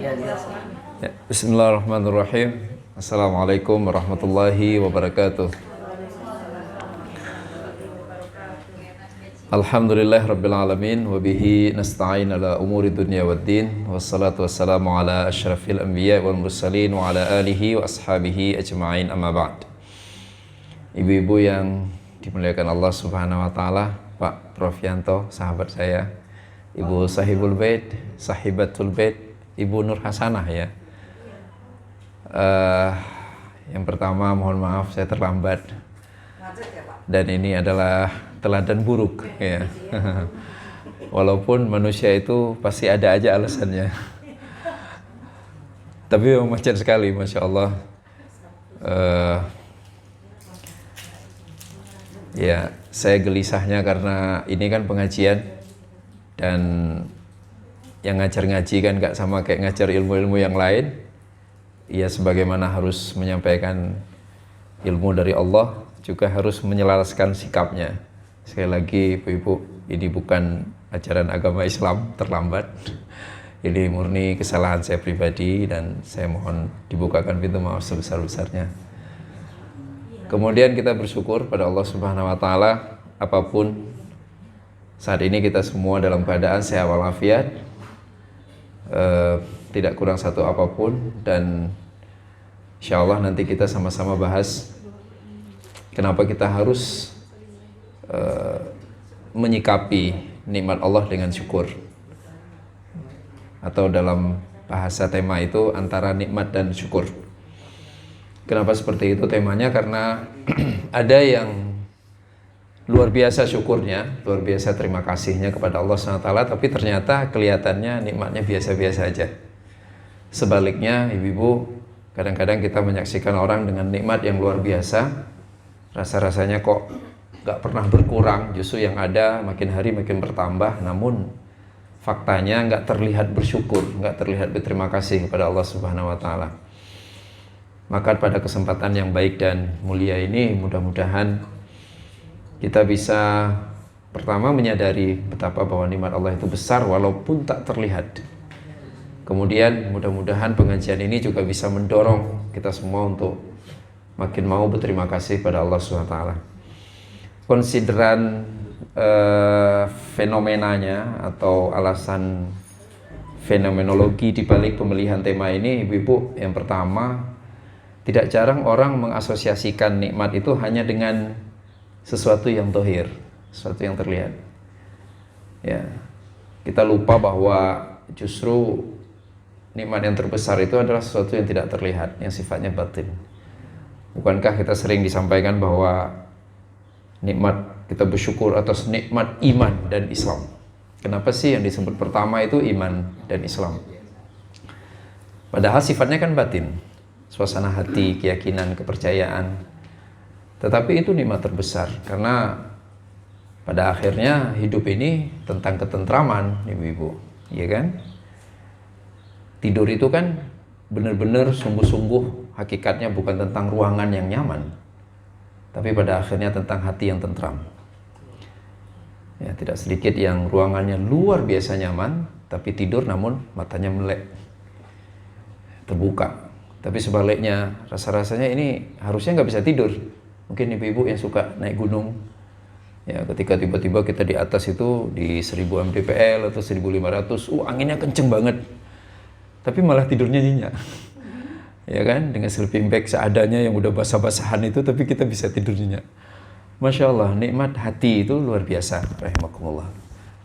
Ya, Bismillahirrahmanirrahim. Assalamualaikum warahmatullahi wabarakatuh. Alhamdulillah rabbil alamin wa bihi nasta'in ala umuri dunya waddin wassalatu wassalamu ala asyrafil anbiya wal mursalin wa ala alihi wa ashabihi ajma'in amma ba'd. Ibu-ibu yang dimuliakan Allah Subhanahu wa taala, Pak Profianto, sahabat saya, Ibu Sahibul Bait, Sahibatul Bait, Ibu Nur Hasanah ya. Yang pertama mohon maaf saya terlambat dan ini adalah teladan buruk ya. Walaupun manusia itu pasti ada aja alasannya, tapi memang macet sekali, masya Allah. Ya, saya gelisahnya karena ini kan pengajian dan yang ngajar ngaji kan gak sama kayak ngajar ilmu-ilmu yang lain. Ia sebagaimana harus menyampaikan ilmu dari Allah, juga harus menyelaraskan sikapnya. Sekali lagi Ibu-ibu, ini bukan ajaran agama Islam terlambat. Ini murni kesalahan saya pribadi dan saya mohon dibukakan pintu maaf sebesar-besarnya. Kemudian kita bersyukur pada Allah Subhanahu wa taala, apapun saat ini kita semua dalam keadaan sehat walafiat, tidak kurang satu apapun, dan insya Allah nanti kita sama-sama bahas kenapa kita harus menyikapi nikmat Allah dengan syukur, atau dalam bahasa tema itu antara nikmat dan syukur. Kenapa seperti itu temanya? Karena ada yang luar biasa syukurnya, luar biasa terima kasihnya kepada Allah SWT, tapi ternyata kelihatannya nikmatnya biasa-biasa aja. Sebaliknya, ibu-ibu, kadang-kadang kita menyaksikan orang dengan nikmat yang luar biasa, rasa-rasanya kok gak pernah berkurang, justru yang ada makin hari makin bertambah, namun faktanya gak terlihat bersyukur, gak terlihat berterima kasih kepada Allah Subhanahu wa taala. Maka pada kesempatan yang baik dan mulia ini, mudah-mudahan kita bisa pertama menyadari betapa bahwa nikmat Allah itu besar walaupun tak terlihat. Kemudian mudah-mudahan pengajian ini juga bisa mendorong kita semua untuk makin mau berterima kasih pada Allah SWT. Konsideran fenomenanya atau alasan fenomenologi di balik pemilihan tema ini, ibu-ibu, yang pertama, tidak jarang orang mengasosiasikan nikmat itu hanya dengan sesuatu yang zahir, sesuatu yang terlihat. Ya, kita lupa bahwa justru nikmat yang terbesar itu adalah sesuatu yang tidak terlihat, yang sifatnya batin. Bukankah kita sering disampaikan bahwa nikmat, kita bersyukur atas nikmat iman dan Islam. Kenapa sih yang disebut pertama itu iman dan Islam? Padahal sifatnya kan batin, suasana hati, keyakinan, kepercayaan. Tetapi itu nikmat terbesar, karena pada akhirnya hidup ini tentang ketentraman, ibu-ibu, ya kan? Tidur itu kan benar-benar sungguh-sungguh hakikatnya bukan tentang ruangan yang nyaman, tapi pada akhirnya tentang hati yang tentram. Ya, tidak sedikit yang ruangannya luar biasa nyaman, tapi tidur namun matanya melek, terbuka. Tapi sebaliknya, rasa-rasanya ini harusnya nggak bisa tidur. Mungkin ibu-ibu yang suka naik gunung, ya, ketika tiba-tiba kita di atas itu di 1000 mdpl atau 1500, anginnya kenceng banget, tapi malah tidurnya nyenyak, ya kan, dengan sleeping bag seadanya yang udah basah-basahan itu, tapi kita bisa tidur nyenyak. Masya Allah, nikmat hati itu luar biasa, rahimakumullah.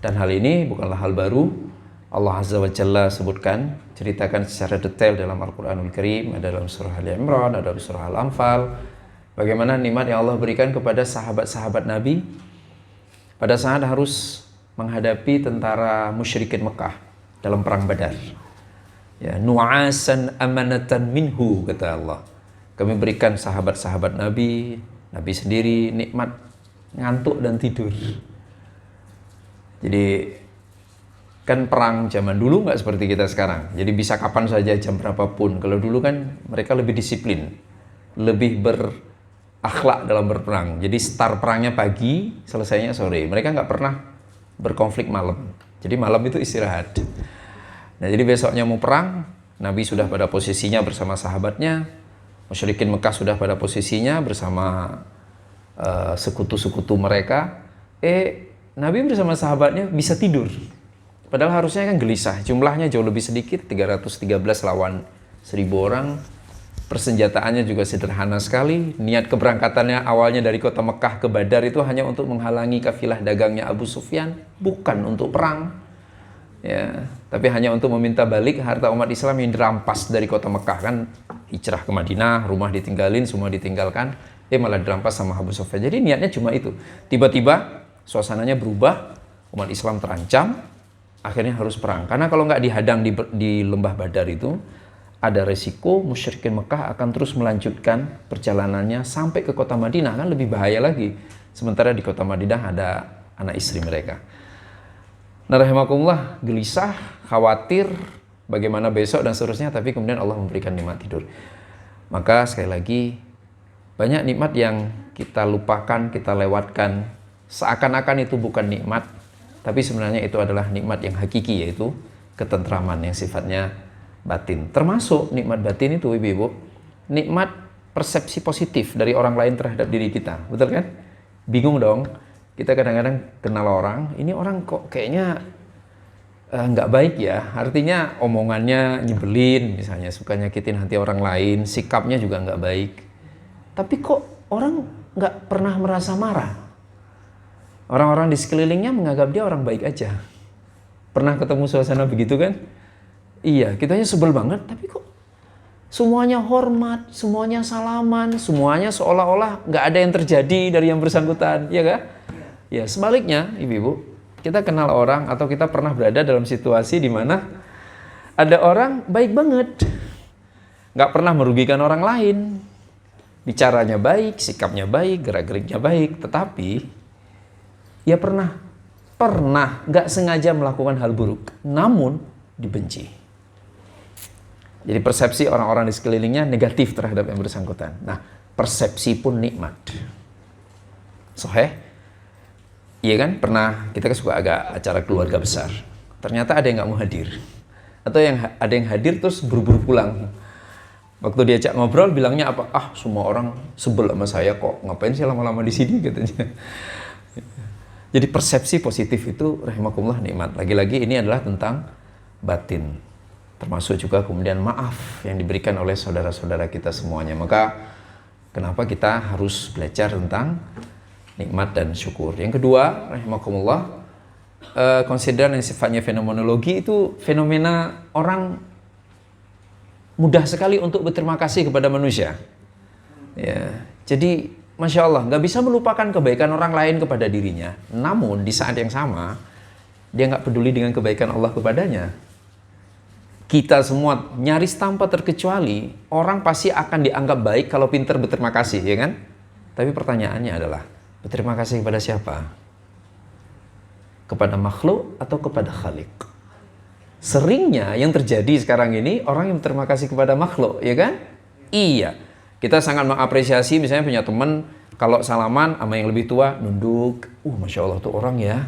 Dan hal ini bukanlah hal baru. Allah Azza wa Jalla sebutkan, ceritakan secara detail dalam Al-Quranul Karim, ada dalam surah Ali Imran, ada dalam surah Al-Anfal, bagaimana nikmat yang Allah berikan kepada sahabat-sahabat Nabi pada saat harus menghadapi tentara musyrikin Mekah dalam perang Badar. Ya, nu'asan amanatan minhu, kata Allah. Kami berikan sahabat-sahabat Nabi, Nabi sendiri nikmat ngantuk dan tidur. Jadi kan perang zaman dulu nggak seperti kita sekarang. Jadi bisa kapan saja, jam berapapun. Kalau dulu kan mereka lebih disiplin, lebih berakhlak dalam berperang. Jadi start perangnya pagi, selesainya sore. Mereka nggak pernah berkonflik malam. Jadi malam itu istirahat. Nah, jadi besoknya mau perang, Nabi sudah pada posisinya bersama sahabatnya, musyrikin Mekah sudah pada posisinya bersama sekutu-sekutu mereka. Nabi bersama sahabatnya bisa tidur. Padahal harusnya kan gelisah. Jumlahnya jauh lebih sedikit, 313 lawan 1000 orang. Persenjataannya juga sederhana sekali. Niat keberangkatannya awalnya dari kota Mekah ke Badar itu hanya untuk menghalangi kafilah dagangnya Abu Sufyan, bukan untuk perang. Ya, tapi hanya untuk meminta balik harta umat Islam yang dirampas dari kota Mekah. Kan hijrah ke Madinah, rumah ditinggalin, semua ditinggalkan, malah dirampas sama Abu Sufyan. Jadi niatnya cuma itu. Tiba-tiba suasananya berubah, umat Islam terancam, akhirnya harus perang. Karena kalau nggak dihadang di lembah Badar itu, ada resiko musyrikin Mekah akan terus melanjutkan perjalanannya sampai ke kota Madinah, kan lebih bahaya lagi. Sementara di kota Madinah ada anak istri mereka. Nah, rahimakumullah, gelisah, khawatir bagaimana besok dan seterusnya, tapi kemudian Allah memberikan nikmat tidur. Maka sekali lagi, banyak nikmat yang kita lupakan, kita lewatkan, seakan-akan itu bukan nikmat, tapi sebenarnya itu adalah nikmat yang hakiki, yaitu ketentraman yang sifatnya batin. Termasuk nikmat batin itu, ibu-ibu, nikmat persepsi positif dari orang lain terhadap diri kita. Betul kan? Bingung dong. Kita kadang-kadang kenal orang, ini orang kok kayaknya nggak baik ya. Artinya omongannya nyebelin, misalnya suka nyakitin hati orang lain, sikapnya juga nggak baik. Tapi kok orang nggak pernah merasa marah? Orang-orang di sekelilingnya menganggap dia orang baik aja. Pernah ketemu suasana begitu kan? Iya, kitanya sebel banget, tapi kok semuanya hormat, semuanya salaman, semuanya seolah-olah nggak ada yang terjadi dari yang bersangkutan, ya kan? Ya, sebaliknya, ibu-ibu, kita kenal orang atau kita pernah berada dalam situasi di mana ada orang baik banget, nggak pernah merugikan orang lain, bicaranya baik, sikapnya baik, gerak-geriknya baik, tetapi ia pernah nggak sengaja melakukan hal buruk, namun dibenci. Jadi persepsi orang-orang di sekelilingnya negatif terhadap yang bersangkutan. Nah, persepsi pun nikmat. Soheh? Iya kan? Pernah, kita kan suka agak acara keluarga besar. Ternyata ada yang nggak mau hadir. Atau ada yang hadir terus buru-buru pulang. Waktu diajak ngobrol bilangnya apa? Semua orang sebel sama saya kok. Ngapain sih lama-lama di sini katanya. Jadi persepsi positif itu rahimakumullah nikmat. Lagi-lagi ini adalah tentang batin. Termasuk juga kemudian maaf yang diberikan oleh saudara-saudara kita semuanya. Maka kenapa kita harus belajar tentang nikmat dan syukur. Yang kedua, rahimakumullah, konsideran yang sifatnya fenomenologi itu fenomena orang mudah sekali untuk berterima kasih kepada manusia. Ya, jadi Masya Allah, nggak bisa melupakan kebaikan orang lain kepada dirinya. Namun di saat yang sama, dia nggak peduli dengan kebaikan Allah kepadanya. Kita semua nyaris tanpa terkecuali, orang pasti akan dianggap baik kalau pintar berterima kasih, ya kan? Tapi pertanyaannya adalah, berterima kasih kepada siapa? Kepada makhluk atau kepada Khalik? Seringnya yang terjadi sekarang ini, orang yang berterima kasih kepada makhluk, ya kan? Iya. Kita sangat mengapresiasi, misalnya punya teman, kalau salaman sama yang lebih tua, nunduk. Masya Allah tuh orang ya,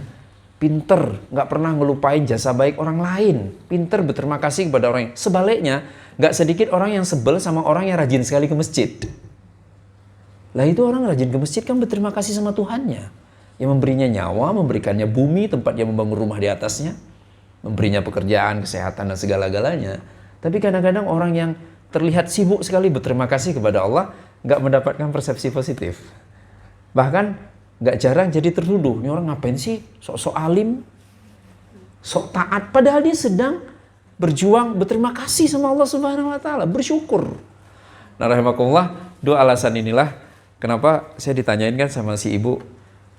pinter, nggak pernah ngelupain jasa baik orang lain. Pinter berterima kasih kepada orang. Sebaliknya, nggak sedikit orang yang sebel sama orang yang rajin sekali ke masjid. Lah itu orang rajin ke masjid kan berterima kasih sama Tuhannya. Yang memberinya nyawa, memberikannya bumi, tempat dia membangun rumah di atasnya. Memberinya pekerjaan, kesehatan, dan segala-galanya. Tapi kadang-kadang orang yang terlihat sibuk sekali berterima kasih kepada Allah, nggak mendapatkan persepsi positif. Bahkan nggak jarang jadi tertuduh, ini orang ngapain sih sok-sok alim, sok taat, padahal dia sedang berjuang berterima kasih sama Allah Subhanahu wa taala, bersyukur. Nah, rahimakumullah, dua alasan inilah kenapa saya ditanyain kan sama si ibu,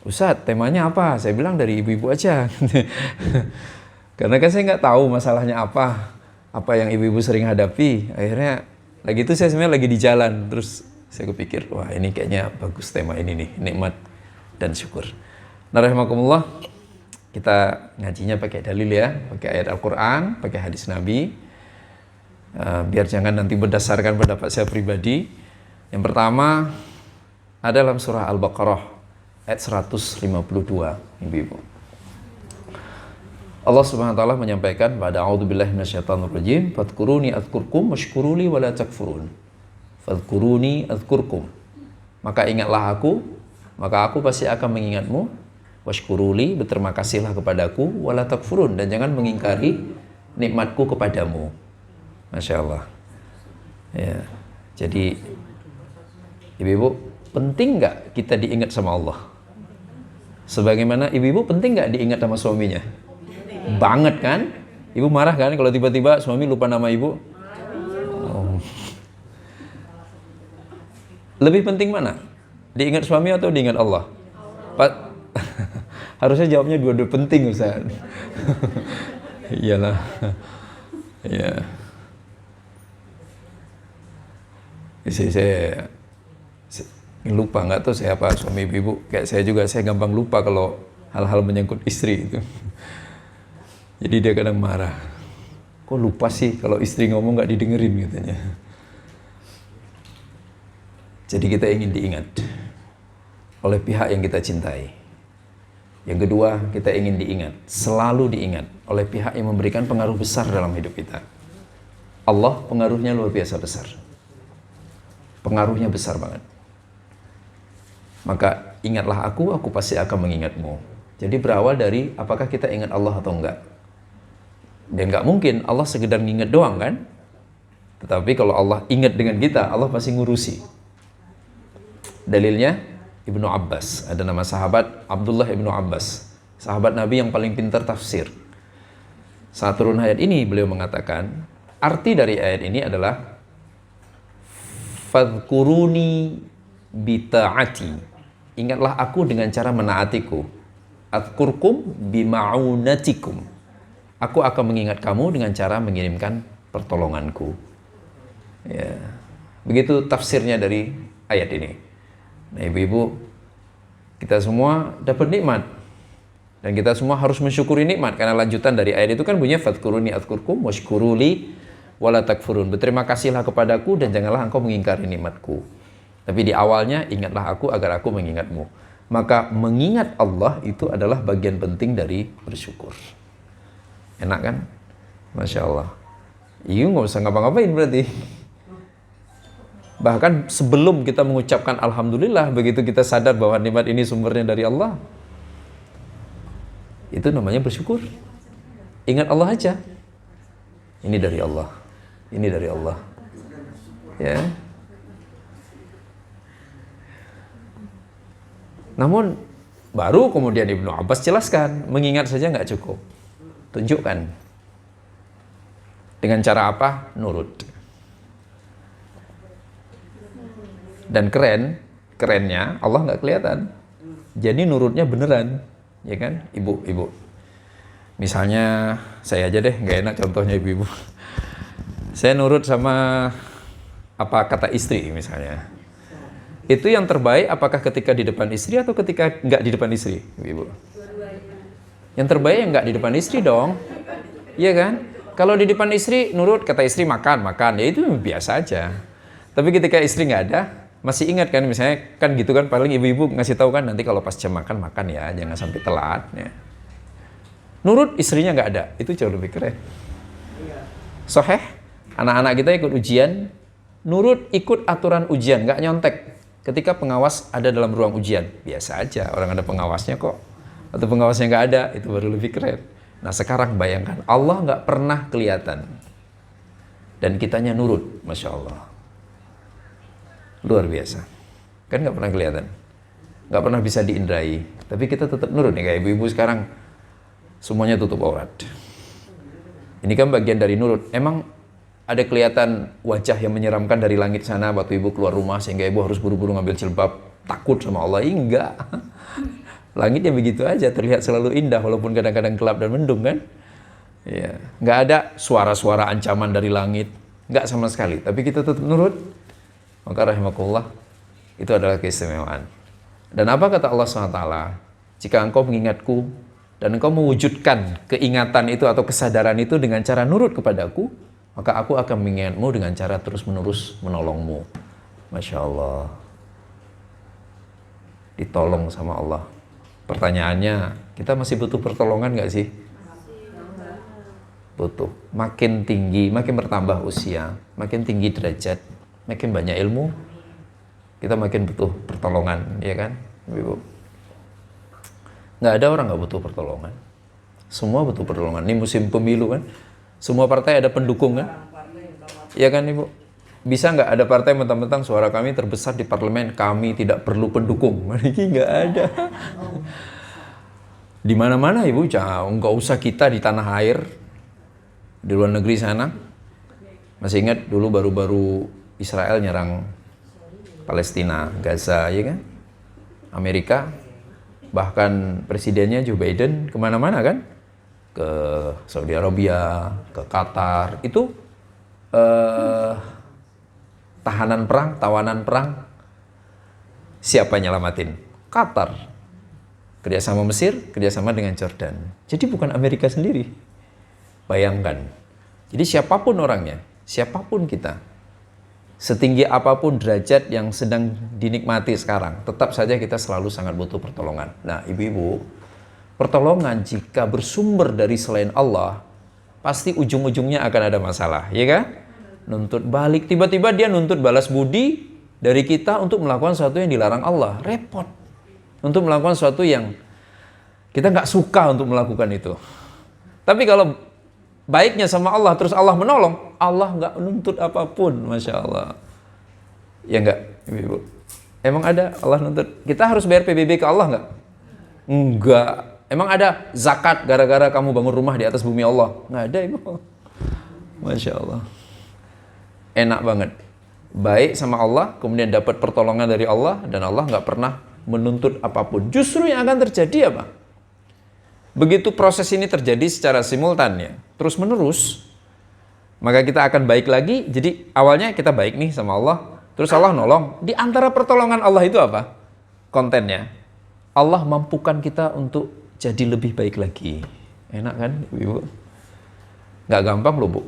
Ustadz, temanya apa? Saya bilang dari ibu-ibu aja. Karena kan saya nggak tahu masalahnya apa yang ibu-ibu sering hadapi. Akhirnya lagi itu saya sebenarnya lagi di jalan, terus saya kepikir, wah ini kayaknya bagus tema ini nih, nikmat dan syukur. Nah, rahimakumullah, kita ngajinya pakai dalil ya, pakai ayat Al-Quran, pakai hadis Nabi, biar jangan nanti berdasarkan pendapat saya pribadi. Yang pertama ada dalam surah Al-Baqarah ayat 152, ibu-ibu. Allah Subhanahu wa taala menyampaikan pada a'udzubillahi minasyaitonir rajim, fadhkuruni adzkurkum washkuruli wala takfurun. Fadhkuruni adzkurkum. Maka ingatlah aku, maka aku pasti akan mengingatmu. Washkuruli, berterima kasihlah kepadaku, wala takfurun, dan jangan mengingkari nikmatku kepadamu. Masya Allah. Ya. Jadi ibu-ibu, penting nggak kita diingat sama Allah? Sebagaimana ibu-ibu penting nggak diingat sama suaminya? Banget kan? Ibu marah kan kalau tiba-tiba suami lupa nama ibu? Oh. Lebih penting mana? Diingat suami atau diingat Allah? Harusnya jawabnya dua-dua penting, Ustaz. Iyalah. Ya. Saya lupa, nggak tahu saya apa suami ibu. Kayak saya juga, saya gampang lupa kalau hal-hal menyangkut istri itu. Jadi dia kadang marah. Kok lupa sih kalau istri ngomong nggak didengerin katanya. Jadi kita ingin diingat oleh pihak yang kita cintai. Yang kedua, kita ingin diingat, selalu diingat oleh pihak yang memberikan pengaruh besar dalam hidup kita. Allah pengaruhnya luar biasa besar. Pengaruhnya besar banget. Maka ingatlah aku pasti akan mengingatmu. Jadi berawal dari apakah kita ingat Allah atau enggak. Dan enggak mungkin Allah sekedar nginget doang kan. Tetapi kalau Allah ingat dengan kita, Allah pasti ngurusi. Dalilnya Ibnu Abbas, ada nama sahabat Abdullah Ibnu Abbas, sahabat Nabi yang paling pintar tafsir. Saat turun ayat ini beliau mengatakan, arti dari ayat ini adalah fadhkuruni bita'ati, ingatlah aku dengan cara menaatiku. Adzkurkum bima'unatikum, aku akan mengingat kamu dengan cara mengirimkan pertolonganku. Ya. Begitu tafsirnya dari ayat ini. Nah ibu-ibu, kita semua dapat nikmat dan kita semua harus mensyukuri nikmat, karena lanjutan dari ayat itu kan bunyinya fadhkuruni adzkurkum washkuruli wala takfurun, berterima kasihlah kepadaku dan janganlah engkau mengingkari nikmatku. Tapi di awalnya ingatlah aku agar aku mengingatmu. Maka mengingat Allah itu adalah bagian penting dari bersyukur. Enak kan? Masya Allah. Iya, nggak usah ngapa-ngapain berarti. Bahkan sebelum kita mengucapkan Alhamdulillah, begitu kita sadar bahwa nikmat ini sumbernya dari Allah, itu namanya bersyukur. Ingat Allah aja. Ini dari Allah. Ini dari Allah. Ya. Namun, baru kemudian Ibnu Abbas jelaskan, mengingat saja nggak cukup. Tunjukkan. Dengan cara apa? Nurut. Dan kerennya Allah nggak kelihatan. Jadi nurutnya beneran, ya kan, ibu-ibu. Misalnya saya aja deh, nggak enak contohnya ibu-ibu. Saya nurut sama apa kata istri misalnya. Itu yang terbaik apakah ketika di depan istri atau ketika nggak di depan istri, ibu? Yang terbaik yang nggak di depan istri dong, iya kan? Kalau di depan istri nurut, kata istri makan, ya itu biasa aja. Tapi ketika istri nggak ada, masih ingat kan, misalnya kan gitu kan, paling ibu-ibu ngasih tahu kan, nanti kalau pas jam makan ya, jangan sampai telat ya. Nurut, istrinya nggak ada, itu jauh lebih keren. Soheh, anak-anak kita ikut ujian, nurut ikut aturan ujian, nggak nyontek. Ketika pengawas ada dalam ruang ujian, biasa aja, orang ada pengawasnya kok. Atau pengawasnya nggak ada, itu baru lebih keren. Nah sekarang bayangkan, Allah nggak pernah kelihatan. Dan kitanya nurut, Masya Allah. Luar biasa. Kan nggak pernah kelihatan. Nggak pernah bisa diindrai. Tapi kita tetap nurut nih, kayak ibu-ibu sekarang. Semuanya tutup aurat. Ini kan bagian dari nurut. Emang ada kelihatan wajah yang menyeramkan dari langit sana waktu ibu keluar rumah sehingga ibu harus buru-buru ngambil jilbab, takut sama Allah? Enggak. Langitnya begitu aja, terlihat selalu indah walaupun kadang-kadang gelap dan mendung kan? Ya, nggak ada suara-suara ancaman dari langit, nggak sama sekali. Tapi kita tetap nurut. Maka rahimakumullah, itu adalah keistimewaan. Dan apa kata Allah SWT? Jika engkau mengingatku dan engkau mewujudkan keingatan itu atau kesadaran itu dengan cara nurut kepadaku, maka aku akan mengingatmu dengan cara terus-menerus menolongmu. Masya Allah. Ditolong sama Allah. Pertanyaannya, kita masih butuh pertolongan nggak sih? Butuh. Makin tinggi, makin bertambah usia, makin tinggi derajat, makin banyak ilmu, kita makin butuh pertolongan, ya kan, Ibu? Nggak ada orang nggak butuh pertolongan. Semua butuh pertolongan. Ini musim pemilu kan, semua partai ada pendukung kan, ya kan Ibu? Bisa nggak ada partai mentang-mentang suara kami terbesar di parlemen, kami tidak perlu pendukung? Ini nggak ada. Di mana-mana Ibu, nggak usah kita di tanah air, di luar negeri sana. Masih ingat dulu baru-baru Israel nyerang Palestina, Gaza, ya kan? Amerika, bahkan presidennya Joe Biden kemana-mana kan? Ke Saudi Arabia, ke Qatar, itu tahanan perang, tawanan perang, siapa nyelamatin? Qatar, kerjasama Mesir, kerjasama dengan Jordan. Jadi bukan Amerika sendiri. Bayangkan. Jadi siapapun orangnya, siapapun kita, setinggi apapun derajat yang sedang dinikmati sekarang, tetap saja kita selalu sangat butuh pertolongan. Nah, ibu-ibu, pertolongan jika bersumber dari selain Allah, pasti ujung-ujungnya akan ada masalah, ya kan? Nuntut balik, tiba-tiba dia nuntut balas budi dari kita untuk melakukan sesuatu yang dilarang Allah. Repot. Untuk melakukan sesuatu yang kita nggak suka untuk melakukan itu. Tapi kalau baiknya sama Allah, terus Allah menolong, Allah nggak nuntut apapun, Masya Allah. Ya nggak, Ibu? Emang ada Allah nuntut? Kita harus bayar PBB ke Allah nggak? Enggak. Emang ada zakat gara-gara kamu bangun rumah di atas bumi Allah? Nggak ada, Ibu. Masya Allah. Enak banget. Baik sama Allah, kemudian dapat pertolongan dari Allah, dan Allah nggak pernah menuntut apapun. Justru yang akan terjadi apa? Begitu proses ini terjadi secara simultan ya, terus menerus, maka kita akan baik lagi. Jadi awalnya kita baik nih sama Allah, terus Allah nolong. Di antara pertolongan Allah itu apa? Kontennya. Allah mampukan kita untuk jadi lebih baik lagi. Enak kan, Ibu? Nggak gampang loh, Bu.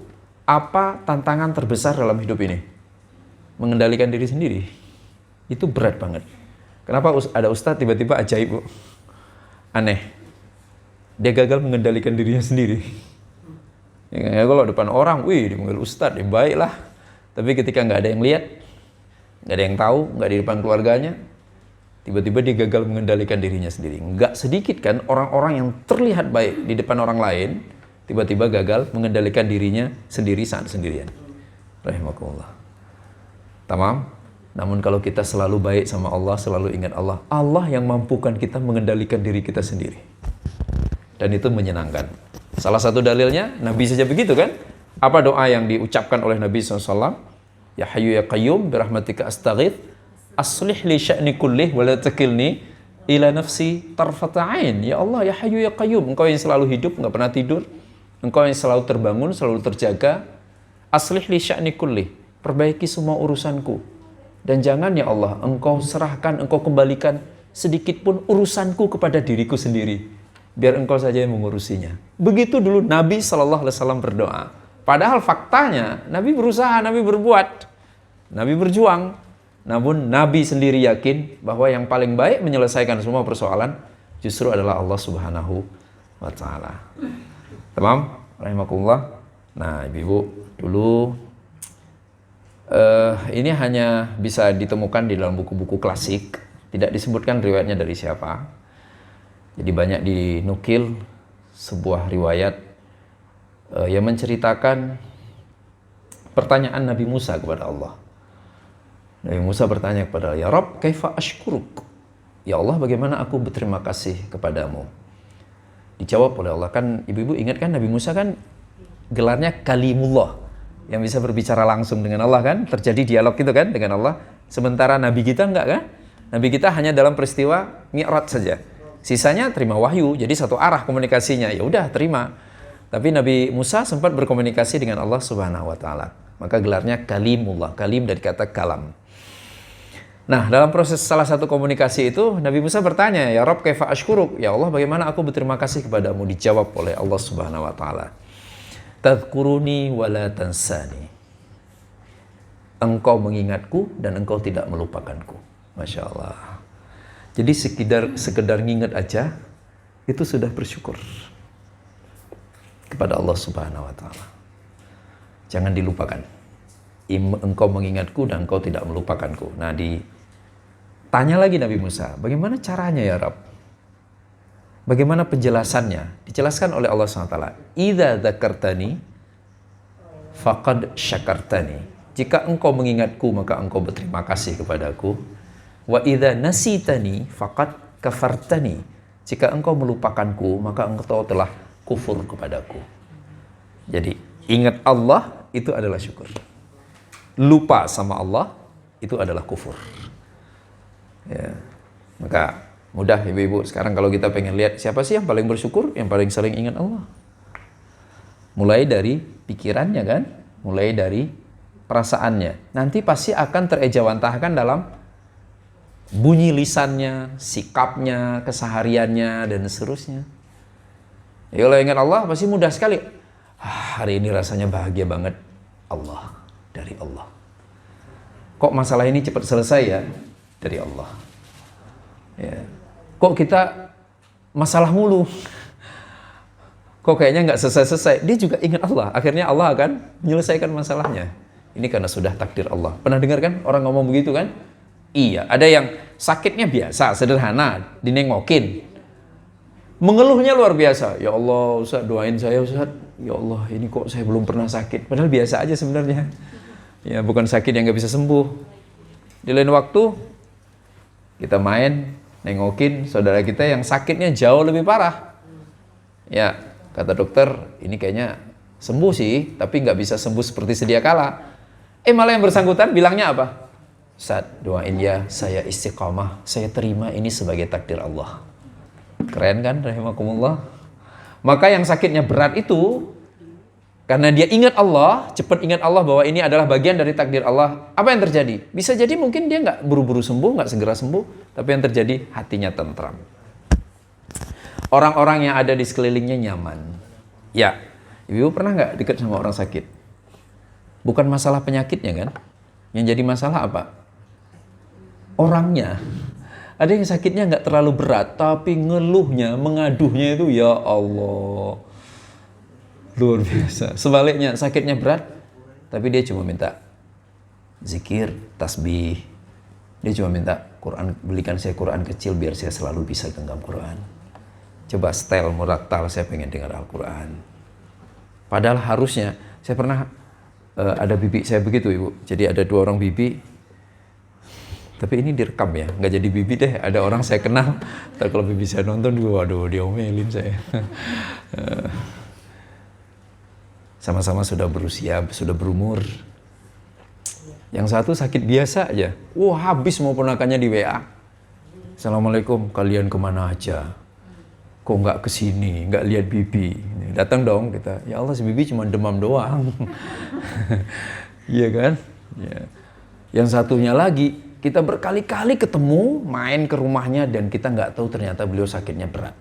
Apa tantangan terbesar dalam hidup ini? Mengendalikan diri sendiri. Itu berat banget. Kenapa ada ustadz tiba-tiba ajaib, Bu? Aneh. Dia gagal mengendalikan dirinya sendiri. Ya, kalau depan orang, wih, dipanggil ustadz, ya baiklah. Tapi ketika nggak ada yang lihat, nggak ada yang tahu, nggak di depan keluarganya, tiba-tiba dia gagal mengendalikan dirinya sendiri. Nggak sedikit kan orang-orang yang terlihat baik di depan orang lain, tiba-tiba gagal mengendalikan dirinya sendiri saat sendirian. Rahimakumullah. Tamam? Namun kalau kita selalu baik sama Allah, selalu ingat Allah, Allah yang mampukan kita mengendalikan diri kita sendiri. Dan itu menyenangkan. Salah satu dalilnya, Nabi saja begitu kan? Apa doa yang diucapkan oleh Nabi SAW? Ya Hayyu ya Qayyum, birahmatika astaghith, aslih li sya'ni kullih, wa la takilni ila nafsi tarfata ain. Ya Allah, ya Hayyu ya Qayyum, Engkau yang selalu hidup, nggak pernah tidur. Engkau yang selalu terbangun, selalu terjaga. Aslih li sya'ni kullih, perbaiki semua urusanku. Dan jangan ya Allah, Engkau serahkan, Engkau kembalikan sedikit pun urusanku kepada diriku sendiri. Biar Engkau saja yang mengurusinya. Begitu dulu Nabi SAW berdoa. Padahal faktanya, Nabi berusaha, Nabi berbuat. Nabi berjuang. Namun Nabi sendiri yakin bahwa yang paling baik menyelesaikan semua persoalan justru adalah Allah Subhanahu wa Ta'ala. Tamam? Rahimakumullah. Nah, Ibu, dulu ini hanya bisa ditemukan di dalam buku-buku klasik, tidak disebutkan riwayatnya dari siapa. Jadi banyak dinukil sebuah riwayat yang menceritakan pertanyaan Nabi Musa kepada Allah. Nabi Musa bertanya kepada Allah, Ya Rabb, kaifa ashkuruk? Ya Allah, bagaimana aku berterima kasih kepadamu? Dijawab oleh Allah. Kan ibu-ibu ingat kan Nabi Musa kan gelarnya Kalimullah, yang bisa berbicara langsung dengan Allah kan, terjadi dialog itu kan dengan Allah. Sementara Nabi kita enggak kan? Nabi kita hanya dalam peristiwa Mi'raj saja. Sisanya terima wahyu, jadi satu arah komunikasinya. Ya udah terima. Tapi Nabi Musa sempat berkomunikasi dengan Allah Subhanahu wa Ta'ala. Maka gelarnya Kalimullah. Kalim dari kata kalam. Nah, dalam proses salah satu komunikasi itu Nabi Musa bertanya, Ya Rabb kaifa ashkuruk? Ya Allah, bagaimana aku berterima kasih kepadamu? Dijawab oleh Allah Subhanahu wa Ta'ala, Tadhkuruni wa la tansani. Engkau mengingatku dan engkau tidak melupakanku. Masya Allah. Jadi sekedar nginget aja itu sudah bersyukur. kepada Allah Subhanahu wa taala. Jangan dilupakan. Engkau mengingatku dan engkau tidak melupakanku. Nah, ditanya lagi Nabi Musa, bagaimana caranya ya Rabb? Bagaimana penjelasannya? Dijelaskan oleh Allah SWT. Idza dzakartani faqad syakartani. Jika engkau mengingatku, maka engkau berterima kasih kepadaku. Wa idza nasitani faqad kafartani. Jika engkau melupakanku, maka engkau telah kufur kepadaku. Jadi, ingat Allah itu adalah syukur. Lupa sama Allah itu adalah kufur. Ya. Maka mudah ibu-ibu, sekarang kalau kita pengen lihat siapa sih yang paling bersyukur, yang paling sering ingat Allah. Mulai dari pikirannya kan, mulai dari perasaannya. Nanti pasti akan terejawantahkan dalam bunyi lisannya, sikapnya, kesehariannya, dan seterusnya. Ya, kalau ingat Allah pasti mudah sekali. Hari ini rasanya bahagia banget. Allah, dari Allah. Kok masalah ini cepat selesai ya? Dari Allah. Ya. Kok kita masalah mulu? Kok kayaknya nggak selesai-selesai? Dia juga ingat Allah. Akhirnya Allah akan menyelesaikan masalahnya. Ini karena sudah takdir Allah. Pernah dengar kan orang ngomong begitu kan? Iya, ada yang sakitnya biasa, sederhana, dinengokin. Mengeluhnya luar biasa. Ya Allah, Ustaz, doain saya Ustaz. Ya Allah, ini kok saya belum pernah sakit. Padahal biasa aja sebenarnya. Ya, bukan sakit yang nggak bisa sembuh. Di lain waktu, kita main, nengokin saudara kita yang sakitnya jauh lebih parah. Ya, kata dokter, ini kayaknya sembuh sih, tapi nggak bisa sembuh seperti sedia kala. Malah yang bersangkutan bilangnya apa? Ustaz, doain ya, saya istiqamah, saya terima ini sebagai takdir Allah. Keren kan, rahimakumullah. Maka yang sakitnya berat itu, karena dia ingat Allah, cepat ingat Allah bahwa ini adalah bagian dari takdir Allah. Apa yang terjadi? Bisa jadi mungkin dia nggak buru-buru sembuh, nggak segera sembuh, tapi yang terjadi hatinya tentram. Orang-orang yang ada di sekelilingnya nyaman. Ya, ibu pernah nggak dekat sama orang sakit? Bukan masalah penyakitnya kan? Yang jadi masalah apa? Orangnya. Ada yang sakitnya nggak terlalu berat, tapi ngeluhnya, mengaduhnya itu ya Allah. Luar biasa. Sebaliknya sakitnya berat, tapi dia cuma minta zikir, tasbih. Dia cuma minta Quran, belikan saya Quran kecil biar saya selalu bisa genggam Quran. Coba setel murattal, saya pengen dengar Al-Quran. Padahal harusnya, saya pernah ada bibi saya begitu ibu. Jadi ada 2 orang bibi, tapi ini direkam ya, nggak jadi bibi deh. Ada orang saya kenal, tapi kalau bibi saya nonton, waduh dia omelin saya. Sama-sama sudah berusia, sudah berumur. Yang satu sakit biasa aja. Habis mau ponakannya di WA. Assalamualaikum, kalian kemana aja? Kok nggak kesini, nggak lihat bibi? Datang dong kita. Ya Allah, si bibi cuma demam doang. Iya kan? Ya. Yang satunya lagi, kita berkali-kali ketemu, main ke rumahnya, dan kita nggak tahu ternyata beliau sakitnya berat.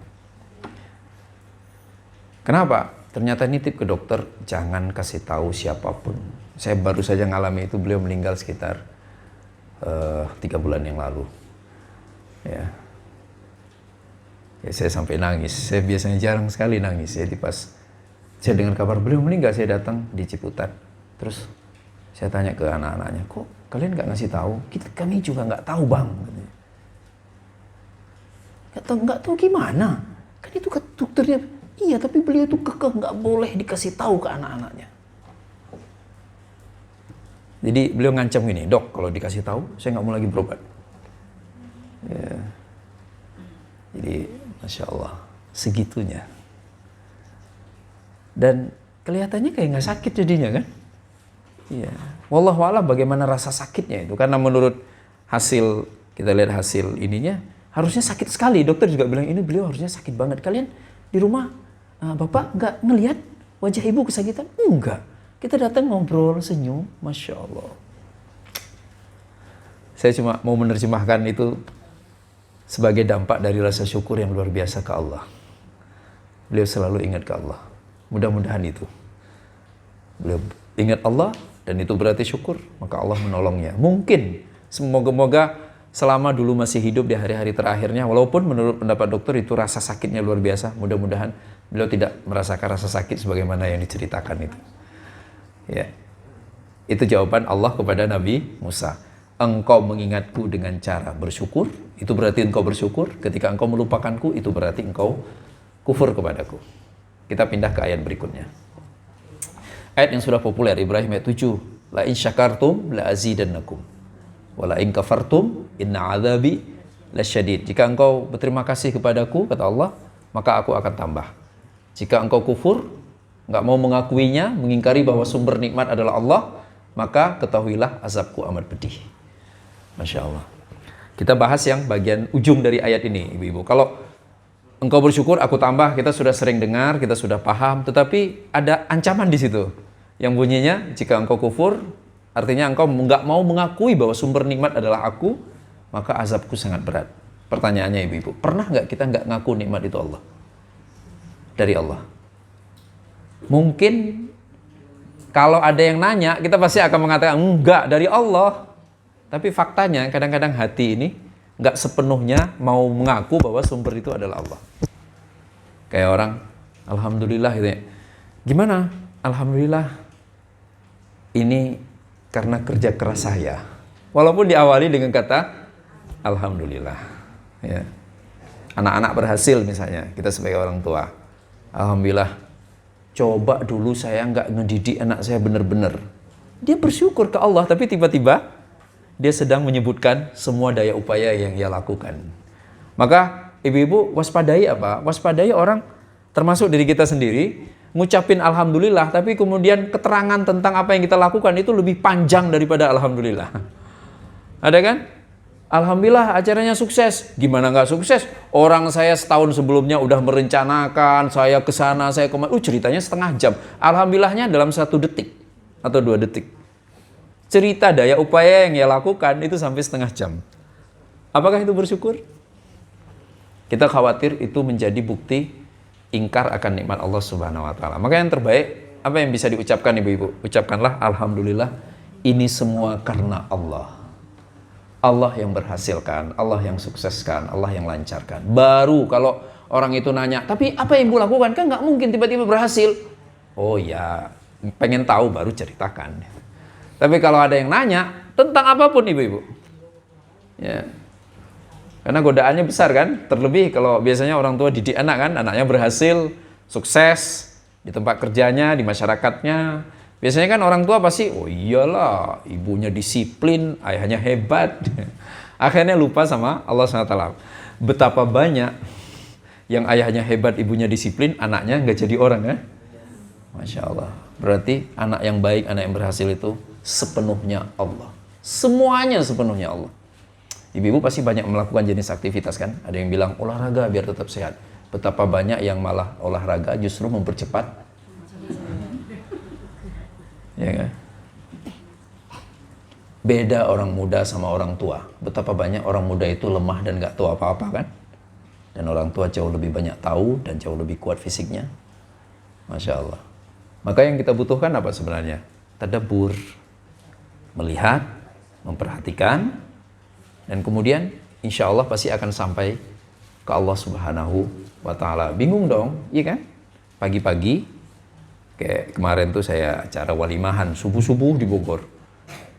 Kenapa? Ternyata nitip ke dokter, jangan kasih tahu siapapun. Saya baru saja ngalami itu, beliau meninggal sekitar 3 bulan yang lalu. Ya, saya sampai nangis. Saya biasanya jarang sekali nangis. Jadi pas saya dengar kabar beliau meninggal, saya datang di Ciputat. Terus saya tanya ke anak-anaknya, kok kalian nggak ngasih tahu? Kami juga nggak tahu bang. Nggak tahu gimana? Kan itu dokternya. Iya, tapi beliau itu kekeh nggak boleh dikasih tahu ke anak-anaknya. Jadi beliau ngancam gini, dok, kalau dikasih tahu, saya nggak mau lagi berobat. Ya. Jadi, masya Allah, segitunya. Dan kelihatannya kayak nggak sakit jadinya kan? Iya. Wallahu a'lam bagaimana rasa sakitnya itu, karena menurut hasil kita lihat hasil ininya, harusnya sakit sekali. Dokter juga bilang ini beliau harusnya sakit banget. Kalian di rumah Bapak nggak ngelihat wajah ibu kesakitan? Enggak. Kita datang ngobrol, senyum, masya Allah. Saya cuma mau menerjemahkan itu sebagai dampak dari rasa syukur yang luar biasa ke Allah. Beliau selalu ingat ke Allah. Mudah-mudahan itu. Beliau ingat Allah dan itu berarti syukur, maka Allah menolongnya. Mungkin, semoga-moga selama dulu masih hidup di hari-hari terakhirnya, walaupun menurut pendapat dokter itu rasa sakitnya luar biasa, mudah-mudahan Beliau tidak merasakan rasa sakit sebagaimana yang diceritakan itu. Ya. Itu jawaban Allah kepada Nabi Musa. Engkau mengingatku dengan cara bersyukur, itu berarti engkau bersyukur. Ketika engkau melupakanku, itu berarti engkau kufur kepadaku. Kita pindah ke ayat berikutnya. Ayat yang sudah populer, Ibrahim ayat 7. La in syakartum la azidannakum. Wa la in kafartum inna adzabi lasyadid. Jika engkau berterima kasih kepadaku, kata Allah, maka aku akan tambah. Jika engkau kufur, nggak mau mengakuinya, mengingkari bahwa sumber nikmat adalah Allah, maka ketahuilah azabku amat pedih. Masya Allah. Kita bahas yang bagian ujung dari ayat ini, ibu-ibu. Kalau engkau bersyukur, aku tambah, kita sudah sering dengar, kita sudah paham, tetapi ada ancaman di situ. Yang bunyinya, jika engkau kufur, artinya engkau nggak mau mengakui bahwa sumber nikmat adalah aku, maka azabku sangat berat. Pertanyaannya ibu-ibu, pernah nggak kita nggak ngaku nikmat itu Allah? Dari Allah. Mungkin kalau ada yang nanya, kita pasti akan mengatakan enggak, dari Allah. Tapi faktanya kadang-kadang hati ini enggak sepenuhnya mau mengaku bahwa sumber itu adalah Allah. Kayak orang, alhamdulillah gitu ya. Gimana? Alhamdulillah ini karena kerja keras saya. Walaupun diawali dengan kata alhamdulillah. Ya. Anak-anak berhasil misalnya, kita sebagai orang tua. Alhamdulillah, coba dulu saya nggak ngedidik anak saya benar-benar. Dia bersyukur ke Allah, tapi tiba-tiba dia sedang menyebutkan semua daya upaya yang ia lakukan. Maka ibu-ibu waspadai apa? Waspadai orang termasuk diri kita sendiri, ngucapin alhamdulillah, tapi kemudian keterangan tentang apa yang kita lakukan itu lebih panjang daripada alhamdulillah. Ada kan? Alhamdulillah acaranya sukses. Gimana nggak sukses? Orang saya setahun sebelumnya udah merencanakan, saya ke sana, saya kemana. Ceritanya setengah jam. Alhamdulillahnya dalam 1 detik atau 2 detik. Cerita daya upaya yang ia lakukan itu sampai setengah jam. Apakah itu bersyukur? Kita khawatir itu menjadi bukti ingkar akan nikmat Allah Subhanahu wa taala. Maka yang terbaik, apa yang bisa diucapkan ibu-ibu? Ucapkanlah alhamdulillah, ini semua karena Allah. Allah yang berhasilkan, Allah yang sukseskan, Allah yang lancarkan. Baru kalau orang itu nanya, tapi apa yang ibu lakukan? Kan nggak mungkin tiba-tiba berhasil. Oh ya, pengen tahu baru ceritakan. Tapi kalau ada yang nanya tentang apapun ibu-ibu, ya, karena godaannya besar kan. Terlebih kalau biasanya orang tua didik anak kan, anaknya berhasil, sukses di tempat kerjanya, di masyarakatnya. Biasanya kan orang tua pasti, oh iyalah, ibunya disiplin, ayahnya hebat. Akhirnya lupa sama Allah SWT. Betapa banyak yang ayahnya hebat, ibunya disiplin, anaknya nggak jadi orang ya. Masya Allah. Berarti anak yang baik, anak yang berhasil itu sepenuhnya Allah. Semuanya sepenuhnya Allah. Ibu-ibu pasti banyak melakukan jenis aktivitas kan. Ada yang bilang olahraga biar tetap sehat. Betapa banyak yang malah olahraga justru mempercepat. Ya kan? Beda orang muda sama orang tua. Betapa banyak orang muda itu lemah dan gak tahu apa-apa kan. Dan orang tua jauh lebih banyak tahu dan jauh lebih kuat fisiknya. Masya Allah. Maka yang kita butuhkan apa sebenarnya? Tadabbur, melihat, memperhatikan, dan kemudian insya Allah pasti akan sampai ke Allah Subhanahu wa ta'ala. Bingung dong, iya kan? Pagi-pagi kayak kemarin tuh saya acara walimahan subuh-subuh di Bogor,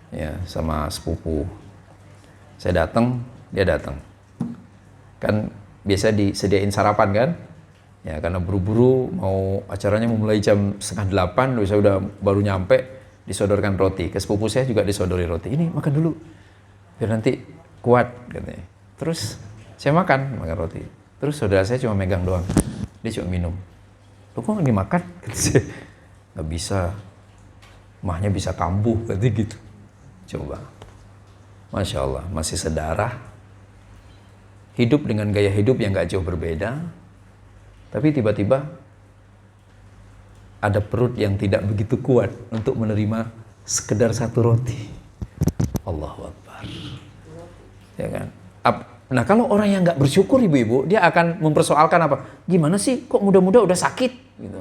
ya sama sepupu. Saya datang, dia datang. Kan biasa disediain sarapan kan? Ya karena buru-buru mau acaranya memulai jam 7:30, saya udah baru nyampe, disodorkan roti. Ke sepupu saya juga disodori roti. Ini makan dulu, biar nanti kuat katanya. Terus saya makan roti. Terus saudara saya cuma megang doang, dia cuma minum. Lu kok nggak dimakan? Nggak bisa, mahnya bisa kambuh, berarti gitu. Coba, Masya Allah, masih sedarah, hidup dengan gaya hidup yang nggak jauh berbeda, tapi tiba-tiba ada perut yang tidak begitu kuat untuk menerima sekedar 1 roti. Allahu Akbar. Ya kan? Nah kalau orang yang nggak bersyukur ibu-ibu, dia akan mempersoalkan apa? Gimana sih kok muda-muda udah sakit? Gitu.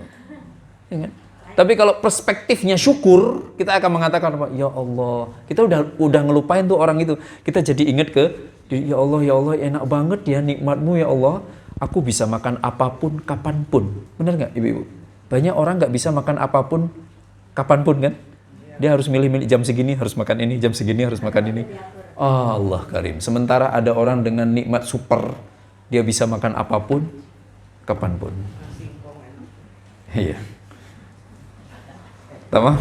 Ya kan? Tapi kalau perspektifnya syukur, kita akan mengatakan apa? Ya Allah, kita udah ngelupain tuh orang itu. Kita jadi ingat ke, ya Allah enak banget ya nikmatmu ya Allah. Aku bisa makan apapun, kapanpun. Benar nggak ibu-ibu? Banyak orang nggak bisa makan apapun, kapanpun kan? Dia harus milih-milih jam segini harus makan ini, jam segini harus makan ini. Allah Karim. Sementara ada orang dengan nikmat super, dia bisa makan apapun, kapanpun. Iya. Tamam.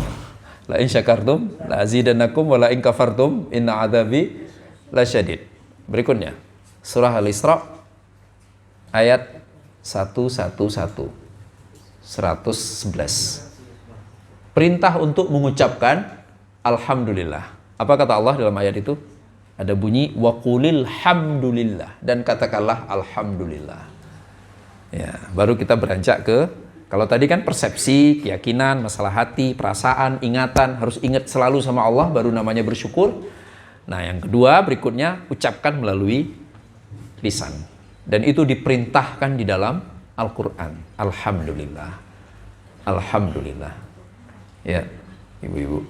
La in syakartum la azidannakum wa la in kafartum inna adzabi lasyadid. Berikutnya, surah Al-Isra ayat 111. Perintah untuk mengucapkan alhamdulillah. Apa kata Allah dalam ayat itu? Ada bunyi wa qulil hamdulillah, dan katakanlah alhamdulillah. Ya, baru kita beranjak ke, kalau tadi kan persepsi, keyakinan, masalah hati, perasaan, ingatan, harus ingat selalu sama Allah, baru namanya bersyukur. Nah, yang kedua berikutnya, ucapkan melalui lisan. Dan itu diperintahkan di dalam Al-Quran. Alhamdulillah. Alhamdulillah. Ya, ibu-ibu.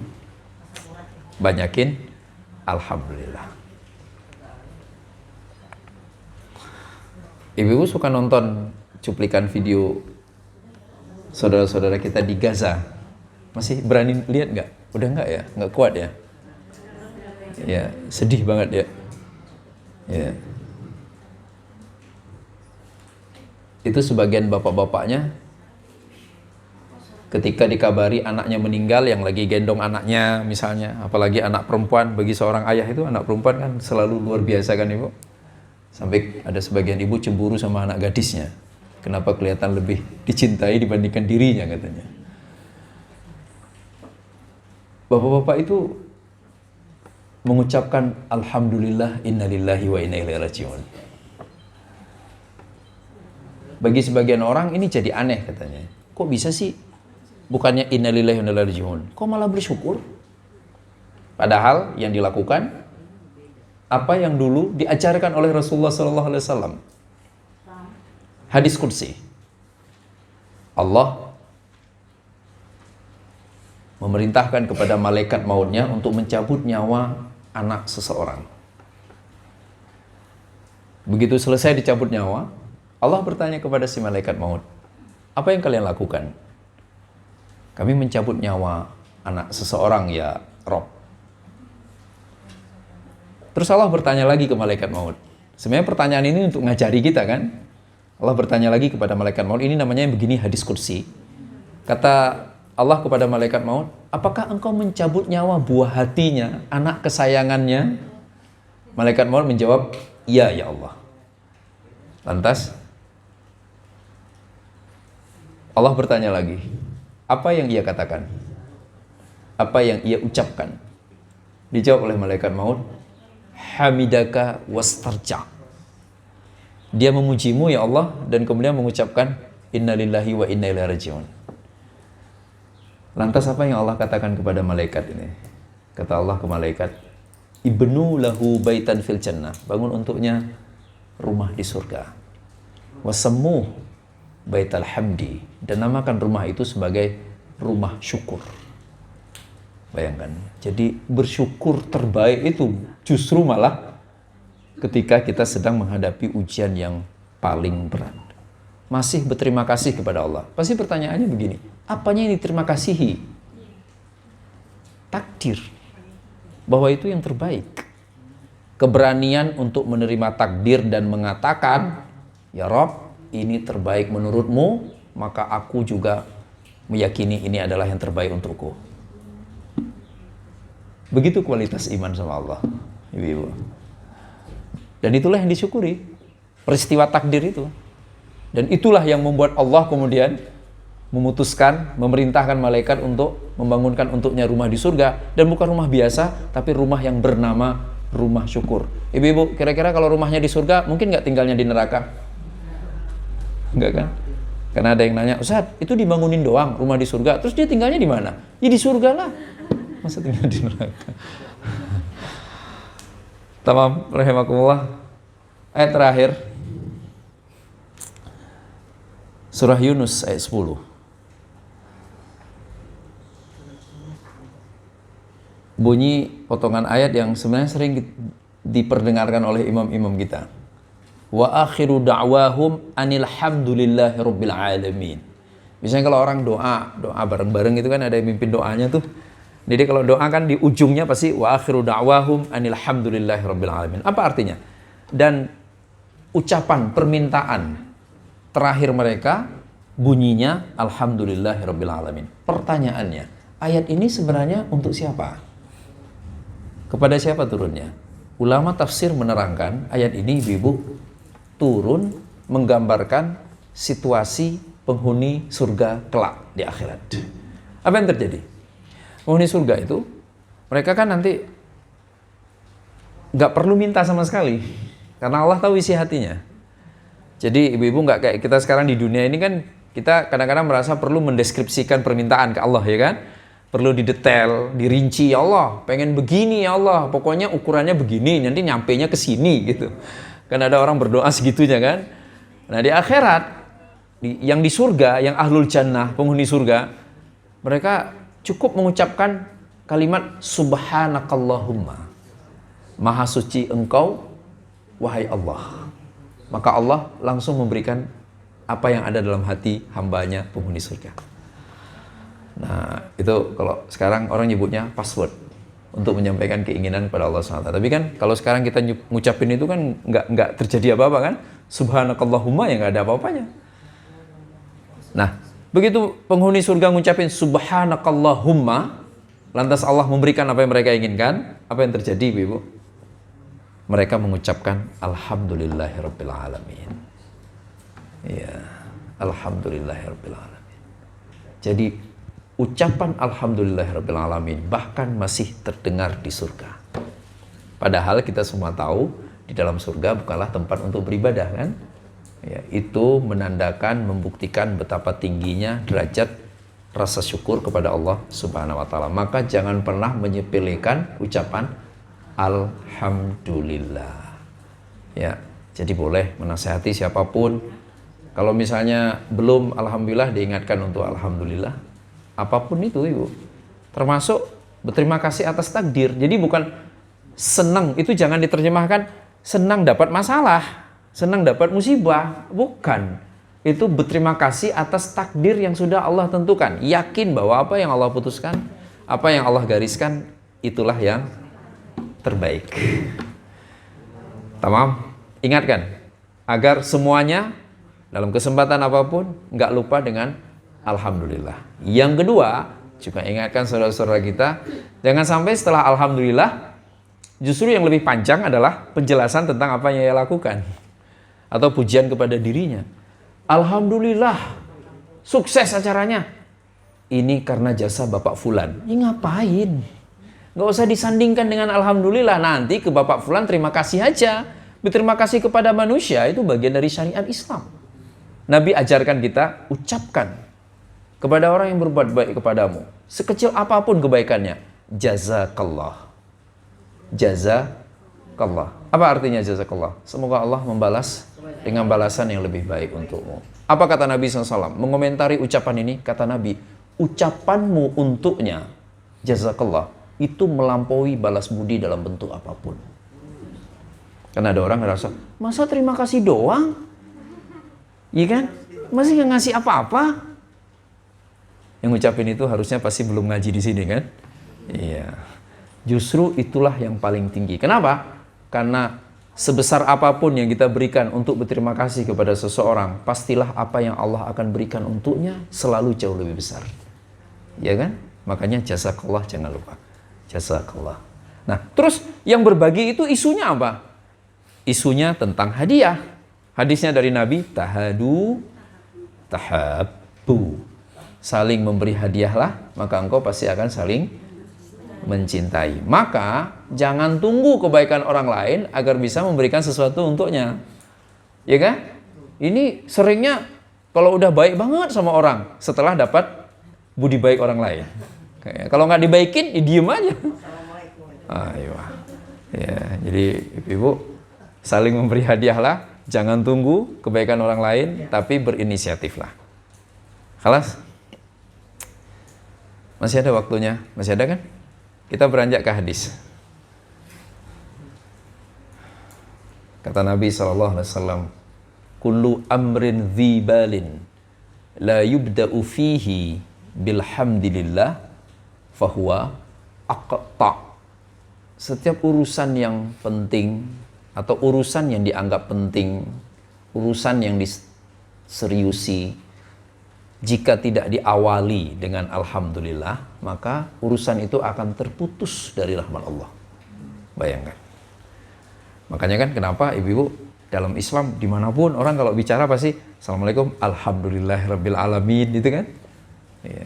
Banyakin alhamdulillah. Ibu-ibu suka nonton cuplikan video saudara-saudara kita di Gaza. Masih berani lihat nggak? Udah nggak ya? Nggak kuat ya? Ya, sedih banget ya. Ya. Itu sebagian bapak-bapaknya ketika dikabari anaknya meninggal, yang lagi gendong anaknya misalnya, apalagi anak perempuan, bagi seorang ayah itu anak perempuan kan selalu luar biasa kan ibu. Sampai ada sebagian ibu cemburu sama anak gadisnya. Kenapa kelihatan lebih dicintai dibandingkan dirinya katanya. Bapak-bapak itu mengucapkan alhamdulillah innalillahi wa inna ilaihi rajiun. Bagi sebagian orang ini jadi aneh katanya. Kok bisa sih bukannya innalillahi wa inna ilaihi rajiun, kok malah bersyukur? Padahal yang dilakukan apa yang dulu diajarkan oleh Rasulullah SAW. Hadis qudsi. Allah memerintahkan kepada malaikat mautnya untuk mencabut nyawa anak seseorang. Begitu selesai dicabut nyawa, Allah bertanya kepada si malaikat maut, apa yang kalian lakukan? Kami mencabut nyawa anak seseorang ya Rob. Terus Allah bertanya lagi ke malaikat maut. Sebenarnya pertanyaan ini untuk ngajari kita kan. Allah bertanya lagi kepada malaikat maut, ini namanya begini hadis qudsi. Kata Allah kepada malaikat maut, apakah engkau mencabut nyawa buah hatinya, anak kesayangannya? Malaikat maut menjawab, iya ya Allah. Lantas Allah bertanya lagi, apa yang ia katakan? Apa yang ia ucapkan? Dijawab oleh malaikat maut, hamidaka wastarja. Dia memujimu ya Allah, dan kemudian mengucapkan innalillahi wa inna ilaihi rajiun. Lantas apa yang Allah katakan kepada malaikat ini? Kata Allah ke malaikat, ibnu lahu baitan fil jannah, bangun untuknya rumah di surga. Wasammuh baital hamdi, dan namakan rumah itu sebagai rumah syukur. Bayangkan, jadi bersyukur terbaik itu justru malah ketika kita sedang menghadapi ujian yang paling berat. Masih berterima kasih kepada Allah. Pasti pertanyaannya begini, apanya yang diterima kasihi? Takdir, bahwa itu yang terbaik. Keberanian untuk menerima takdir dan mengatakan, ya Rob, ini terbaik menurutmu, maka aku juga meyakini ini adalah yang terbaik untukku. Begitu kualitas iman sama Allah, ibu-ibu. Dan itulah yang disyukuri, peristiwa takdir itu. Dan itulah yang membuat Allah kemudian memutuskan, memerintahkan malaikat untuk membangunkan untuknya rumah di surga. Dan bukan rumah biasa, tapi rumah yang bernama rumah syukur. Ibu-ibu, kira-kira kalau rumahnya di surga, mungkin nggak tinggalnya di neraka? Enggak kan? Karena ada yang nanya, Ustaz, itu dibangunin doang rumah di surga, terus dia tinggalnya di mana? Ya di surga lah. Masa tinggal di neraka? Tamam, rahimakumullah. Ayat terakhir, surah Yunus ayat 10. Bunyi potongan ayat yang sebenarnya sering diperdengarkan oleh imam-imam kita. wa akhiru da'wahum anil hamdulillahi rabbil alamin. Misalnya kalau orang doa bareng-bareng itu kan ada yang mimpin doanya tuh. Jadi kalau doa kan di ujungnya pasti wa akhiru da'wahum anil hamdulillahi rabbil alamin. Apa artinya? Dan ucapan permintaan terakhir mereka bunyinya alhamdulillahi rabbil alamin. Pertanyaannya, ayat ini sebenarnya untuk siapa? Kepada siapa turunnya? Ulama tafsir menerangkan ayat ini ibu turun menggambarkan situasi penghuni surga kelak di akhirat. Apa yang terjadi? Penghuni surga itu mereka kan nanti nggak perlu minta sama sekali karena Allah tahu isi hatinya. Jadi ibu-ibu nggak kayak kita sekarang di dunia ini kan kita kadang-kadang merasa perlu mendeskripsikan permintaan ke Allah, ya kan? Perlu didetail, dirinci, ya Allah pengen begini ya Allah, pokoknya ukurannya begini, nanti nyampenya ke sini gitu. Kan ada orang berdoa segitunya kan. Nah di akhirat yang di surga, yang ahlul jannah, penghuni surga, mereka cukup mengucapkan kalimat subhanakallahumma, maha suci engkau wahai Allah. Maka Allah langsung memberikan apa yang ada dalam hati hambanya penghuni surga. Nah itu kalau sekarang orang nyebutnya password untuk menyampaikan keinginan kepada Allah SWT. Tapi kan kalau sekarang kita ngucapin itu kan nggak terjadi apa-apa kan. Subhanakallahumma ya nggak ada apa-apanya. Nah, begitu penghuni surga ngucapin subhanakallahumma, lantas Allah memberikan apa yang mereka inginkan, apa yang terjadi Ibu? Mereka mengucapkan alhamdulillahirabbil alamin. Ya, alhamdulillahirabbil alamin. Jadi ucapan alhamdulillahirabbil alamin bahkan masih terdengar di surga. Padahal kita semua tahu di dalam surga bukanlah tempat untuk beribadah kan? Ya, itu menandakan, membuktikan betapa tingginya derajat rasa syukur kepada Allah Subhanahu wa taala. Maka jangan pernah menyepelekan ucapan alhamdulillah. Ya, jadi boleh menasihati siapapun. Kalau misalnya belum alhamdulillah, diingatkan untuk alhamdulillah. Apapun itu Ibu. Termasuk berterima kasih atas takdir. Jadi bukan senang, itu jangan diterjemahkan senang dapat masalah, senang dapat musibah, bukan. Itu berterima kasih atas takdir yang sudah Allah tentukan. Yakin bahwa apa yang Allah putuskan, apa yang Allah gariskan, itulah yang terbaik. Tamam? Ingatkan, agar semuanya dalam kesempatan apapun, nggak lupa dengan alhamdulillah. Yang kedua, juga ingatkan saudara-saudara kita, jangan sampai setelah alhamdulillah, justru yang lebih panjang adalah penjelasan tentang apa yang ia lakukan. Atau pujian kepada dirinya. Alhamdulillah, sukses acaranya. Ini karena jasa Bapak Fulan. Ini ngapain? Nggak usah disandingkan dengan alhamdulillah. Nanti ke Bapak Fulan terima kasih aja. Berterima kasih kepada manusia itu bagian dari syariat Islam. Nabi ajarkan kita, ucapkan kepada orang yang berbuat baik kepadamu. Sekecil apapun kebaikannya. Jazakallah. Jazakallah. Apa artinya jazakallah? Semoga Allah membalas dengan balasan yang lebih baik untukmu. Apa kata Nabi SAW? Mengomentari ucapan ini, kata Nabi, ucapanmu untuknya, jazakallah, itu melampaui balas budi dalam bentuk apapun. Karena ada orang ngerasa, masa terima kasih doang? Iya kan? Masih nggak ngasih apa-apa? Yang ngucapin itu harusnya pasti belum ngaji di sini kan? Iya. Justru itulah yang paling tinggi. Kenapa? Karena sebesar apapun yang kita berikan untuk berterima kasih kepada seseorang, pastilah apa yang Allah akan berikan untuknya selalu jauh lebih besar. Ya kan? Makanya jazakallah jangan lupa. Jazakallah. Nah, terus yang berbagi itu isunya apa? Isunya tentang hadiah. Hadisnya dari Nabi, tahadu, tahabbu. Saling memberi hadiahlah, maka engkau pasti akan saling mencintai. Maka jangan tunggu kebaikan orang lain agar bisa memberikan sesuatu untuknya. Ya kan? Ini seringnya kalau udah baik banget sama orang setelah dapat budi baik orang lain. Kalau nggak dibaikin, ya diem aja. Ayo. Ya, jadi ibu saling memberi hadiahlah, jangan tunggu kebaikan orang lain, tapi berinisiatiflah. Khalas? Masih ada waktunya? Masih ada kan? Kita beranjak ke hadis. Kata Nabi SAW, kullu amrin dhibalin la yubda'u fihi bilhamdilillah fahuwa aqta. Setiap urusan yang penting atau urusan yang dianggap penting, urusan yang diseriusi, jika tidak diawali dengan alhamdulillah, maka urusan itu akan terputus dari rahmat Allah. Bayangkan. Makanya kan kenapa ibu-ibu dalam Islam dimanapun orang kalau bicara pasti Assalamualaikum alhamdulillahirabbil alamin, gitu kan? Ya.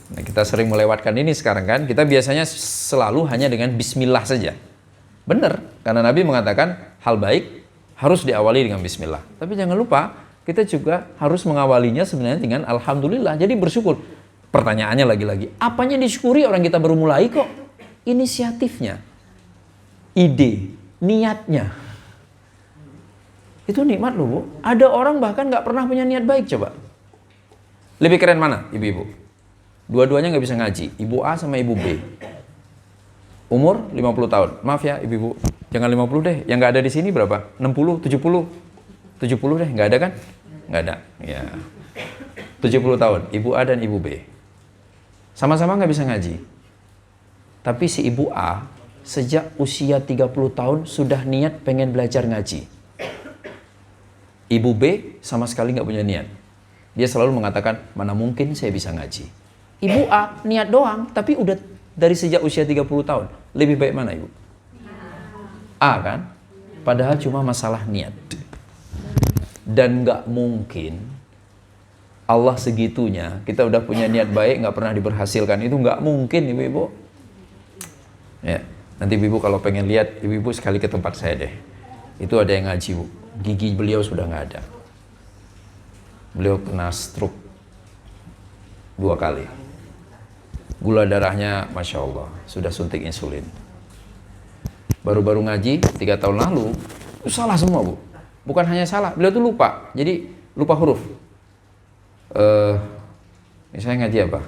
Nah, kita sering melewatkan ini sekarang kan. Kita biasanya selalu hanya dengan bismillah saja. Benar, karena Nabi mengatakan hal baik harus diawali dengan bismillah. Tapi jangan lupa, kita juga harus mengawalinya sebenarnya dengan alhamdulillah. Jadi bersyukur. Pertanyaannya lagi-lagi, apanya disyukuri orang kita baru mulai kok? Inisiatifnya, ide, niatnya. Itu nikmat loh, Bu. Ada orang bahkan nggak pernah punya niat baik, coba. Lebih keren mana, ibu-ibu? Dua-duanya nggak bisa ngaji, ibu A sama ibu B. Umur 50 tahun. Maaf ya ibu-ibu, jangan 50 deh. Yang nggak ada di sini berapa? 60, 70? 70 deh, nggak ada kan? Nggak ada. Ya. 70 tahun, ibu A dan ibu B. Sama-sama nggak bisa ngaji. Tapi si ibu A, sejak usia 30 tahun sudah niat pengen belajar ngaji. Ibu B sama sekali nggak punya niat. Dia selalu mengatakan, mana mungkin saya bisa ngaji. Ibu A niat doang, tapi udah dari sejak usia 30 tahun. Lebih baik mana ibu? A kan? Padahal cuma masalah niat. Dan gak mungkin Allah segitunya, kita udah punya niat baik, gak pernah diberhasilkan. Itu gak mungkin ibu-ibu. Ya, nanti ibu-ibu kalau pengen lihat, ibu-ibu sekali ke tempat saya deh. Itu ada yang ngaji, Bu. Gigi beliau sudah gak ada. Beliau kena stroke 2 kali. Gula darahnya Masya Allah, sudah suntik insulin. Baru-baru ngaji 3 tahun lalu, itu salah semua, Bu. Bukan hanya salah, beliau tuh lupa. Jadi lupa huruf. Misalnya ngaji apa?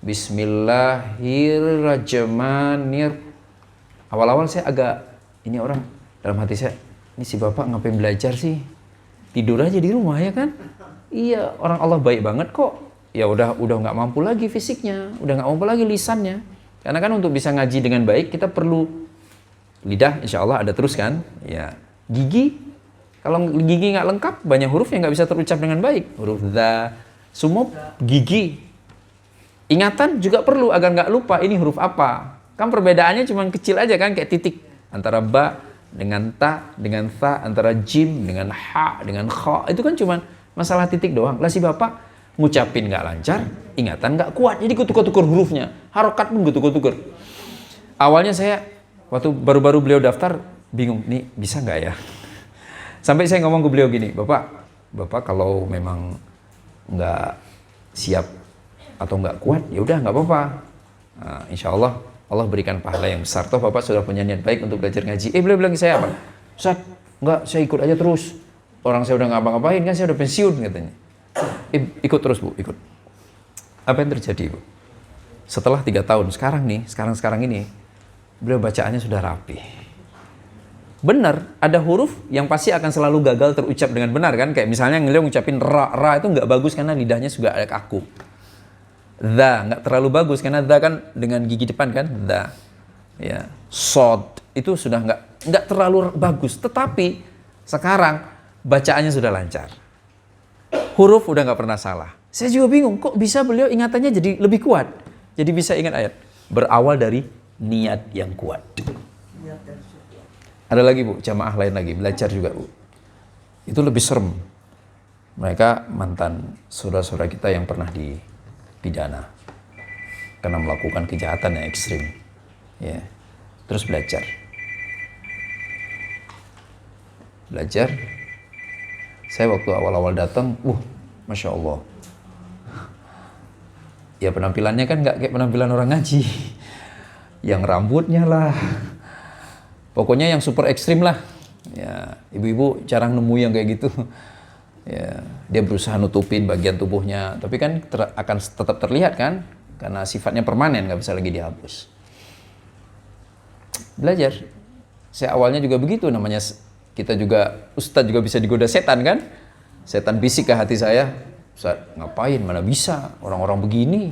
Bismillahirrahmanirrahim. Awal-awal saya agak, ini orang dalam hati saya, ini si bapak ngapain belajar sih? Tidur aja di rumah ya kan? Iya, orang Allah baik banget kok. Ya udah nggak mampu lagi fisiknya, udah nggak mampu lagi lisannya. Karena kan untuk bisa ngaji dengan baik kita perlu lidah, insya Allah ada terus kan. Ya gigi, kalau gigi nggak lengkap banyak huruf yang nggak bisa terucap dengan baik. Huruf dha, semua gigi. Ingatan juga perlu agar nggak lupa ini huruf apa. Kan perbedaannya cuma kecil aja kan, kayak titik antara ba dengan ta dengan tha, antara jim dengan ha dengan kha, itu kan cuma masalah titik doang. Lah si bapak ngucapin nggak lancar, ingatan nggak kuat, jadi kutuk-kutukur hurufnya, harokat pun kutuk-kutukur. Awalnya saya waktu baru-baru beliau daftar bingung, nih bisa nggak ya? Sampai saya ngomong ke beliau gini, bapak kalau memang nggak siap atau nggak kuat, ya udah nggak apa-apa. Nah, insya Allah Allah berikan pahala yang besar. Toh bapak sudah punya niat baik untuk belajar ngaji. Beliau bilang ke saya apa? Ustaz, nggak, saya ikut aja terus. Orang saya udah ngapa-ngapain kan, saya udah pensiun katanya. Ikut terus Bu, ikut. Apa yang terjadi Bu? Setelah 3 tahun, sekarang ini, beliau bacaannya sudah rapi. Benar, ada huruf yang pasti akan selalu gagal terucap dengan benar kan? Kayak misalnya beliau ngucapin ra itu nggak bagus karena lidahnya juga ada kaku. Dha nggak terlalu bagus karena dha kan dengan gigi depan kan, dha. Ya, sod itu sudah nggak terlalu bagus. Tetapi sekarang bacaannya sudah lancar. Huruf udah nggak pernah salah. Saya juga bingung, kok bisa beliau ingatannya jadi lebih kuat? Jadi bisa ingat ayat. Berawal dari niat yang kuat. Ada lagi Bu, jamaah lain lagi, belajar juga Bu. Itu lebih serem. Mereka mantan saudara-saudara kita yang pernah dipidana karena melakukan kejahatan yang ekstrim. Ya. Terus belajar. Saya waktu awal-awal datang, Masya Allah. Ya penampilannya kan nggak kayak penampilan orang ngaji. Yang rambutnya lah. Pokoknya yang super ekstrim lah. Ya, ibu-ibu jarang nemu yang kayak gitu. Ya, dia berusaha nutupin bagian tubuhnya. Tapi kan akan tetap terlihat kan. Karena sifatnya permanen, nggak bisa lagi dihapus. Belajar. Saya awalnya juga begitu, namanya kita juga, Ustadz juga bisa digoda setan kan? Setan bisik ke hati saya, Ustadz ngapain, mana bisa, orang-orang begini.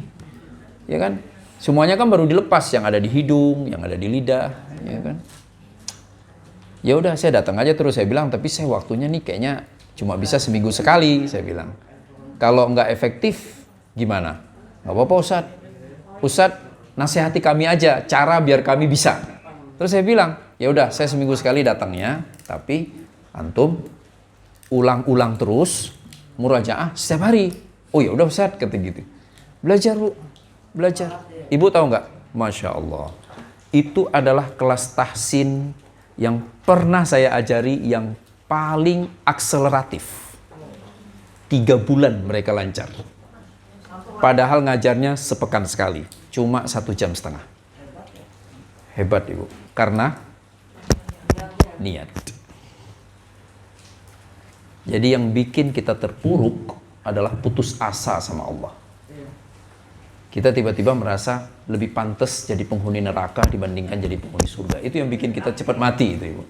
Ya kan? Semuanya kan baru dilepas, yang ada di hidung, yang ada di lidah, ya kan? Ya udah, saya datang aja terus, saya bilang, tapi saya waktunya nih kayaknya cuma bisa seminggu sekali, saya bilang. Kalau nggak efektif, gimana? Nggak apa-apa Ustadz. Ustadz, nasihati kami aja, cara biar kami bisa. Terus saya bilang, ya udah, saya seminggu sekali datangnya, tapi antum ulang-ulang terus, murajaah setiap hari. Oh ya udah Ustadz, kata gitu. Belajar Bu, belajar. Ibu tahu nggak? Masya Allah. Itu adalah kelas tahsin yang pernah saya ajari yang paling akseleratif. 3 bulan mereka lancar. Padahal ngajarnya sepekan sekali. Cuma 1,5 jam. Hebat Ibu. Karena niat. Jadi yang bikin kita terpuruk adalah putus asa sama Allah. Kita tiba-tiba merasa lebih pantas jadi penghuni neraka dibandingkan jadi penghuni surga. Itu yang bikin kita cepat mati itu Ibu.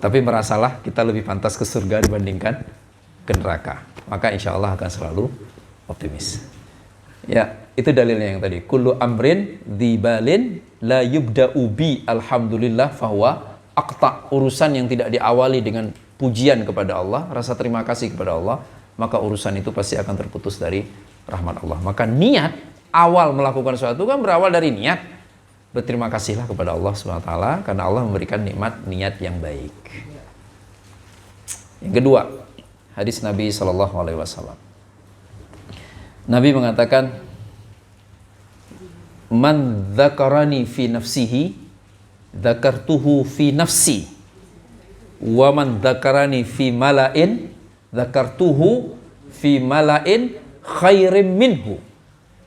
Tapi merasalah kita lebih pantas ke surga dibandingkan ke neraka. Maka insya Allah akan selalu optimis. Ya, itu dalilnya yang tadi. Kullu amrin dzibalin la yubda'u bi alhamdulillah fahuwa aqta. Urusan yang tidak diawali dengan pujian kepada Allah, rasa terima kasih kepada Allah, maka urusan itu pasti akan terputus dari rahmat Allah. Maka niat awal melakukan sesuatu kan berawal dari niat. Berterima kasihlah kepada Allah SWT karena Allah memberikan nikmat niat yang baik. Yang kedua, hadis Nabi SAW. Nabi mengatakan, man dzakarani fi nafsihi dzakartuhu fi nafsi wa man dzakarani fi mala'in dzakartuhu fi mala'in khairim minhu.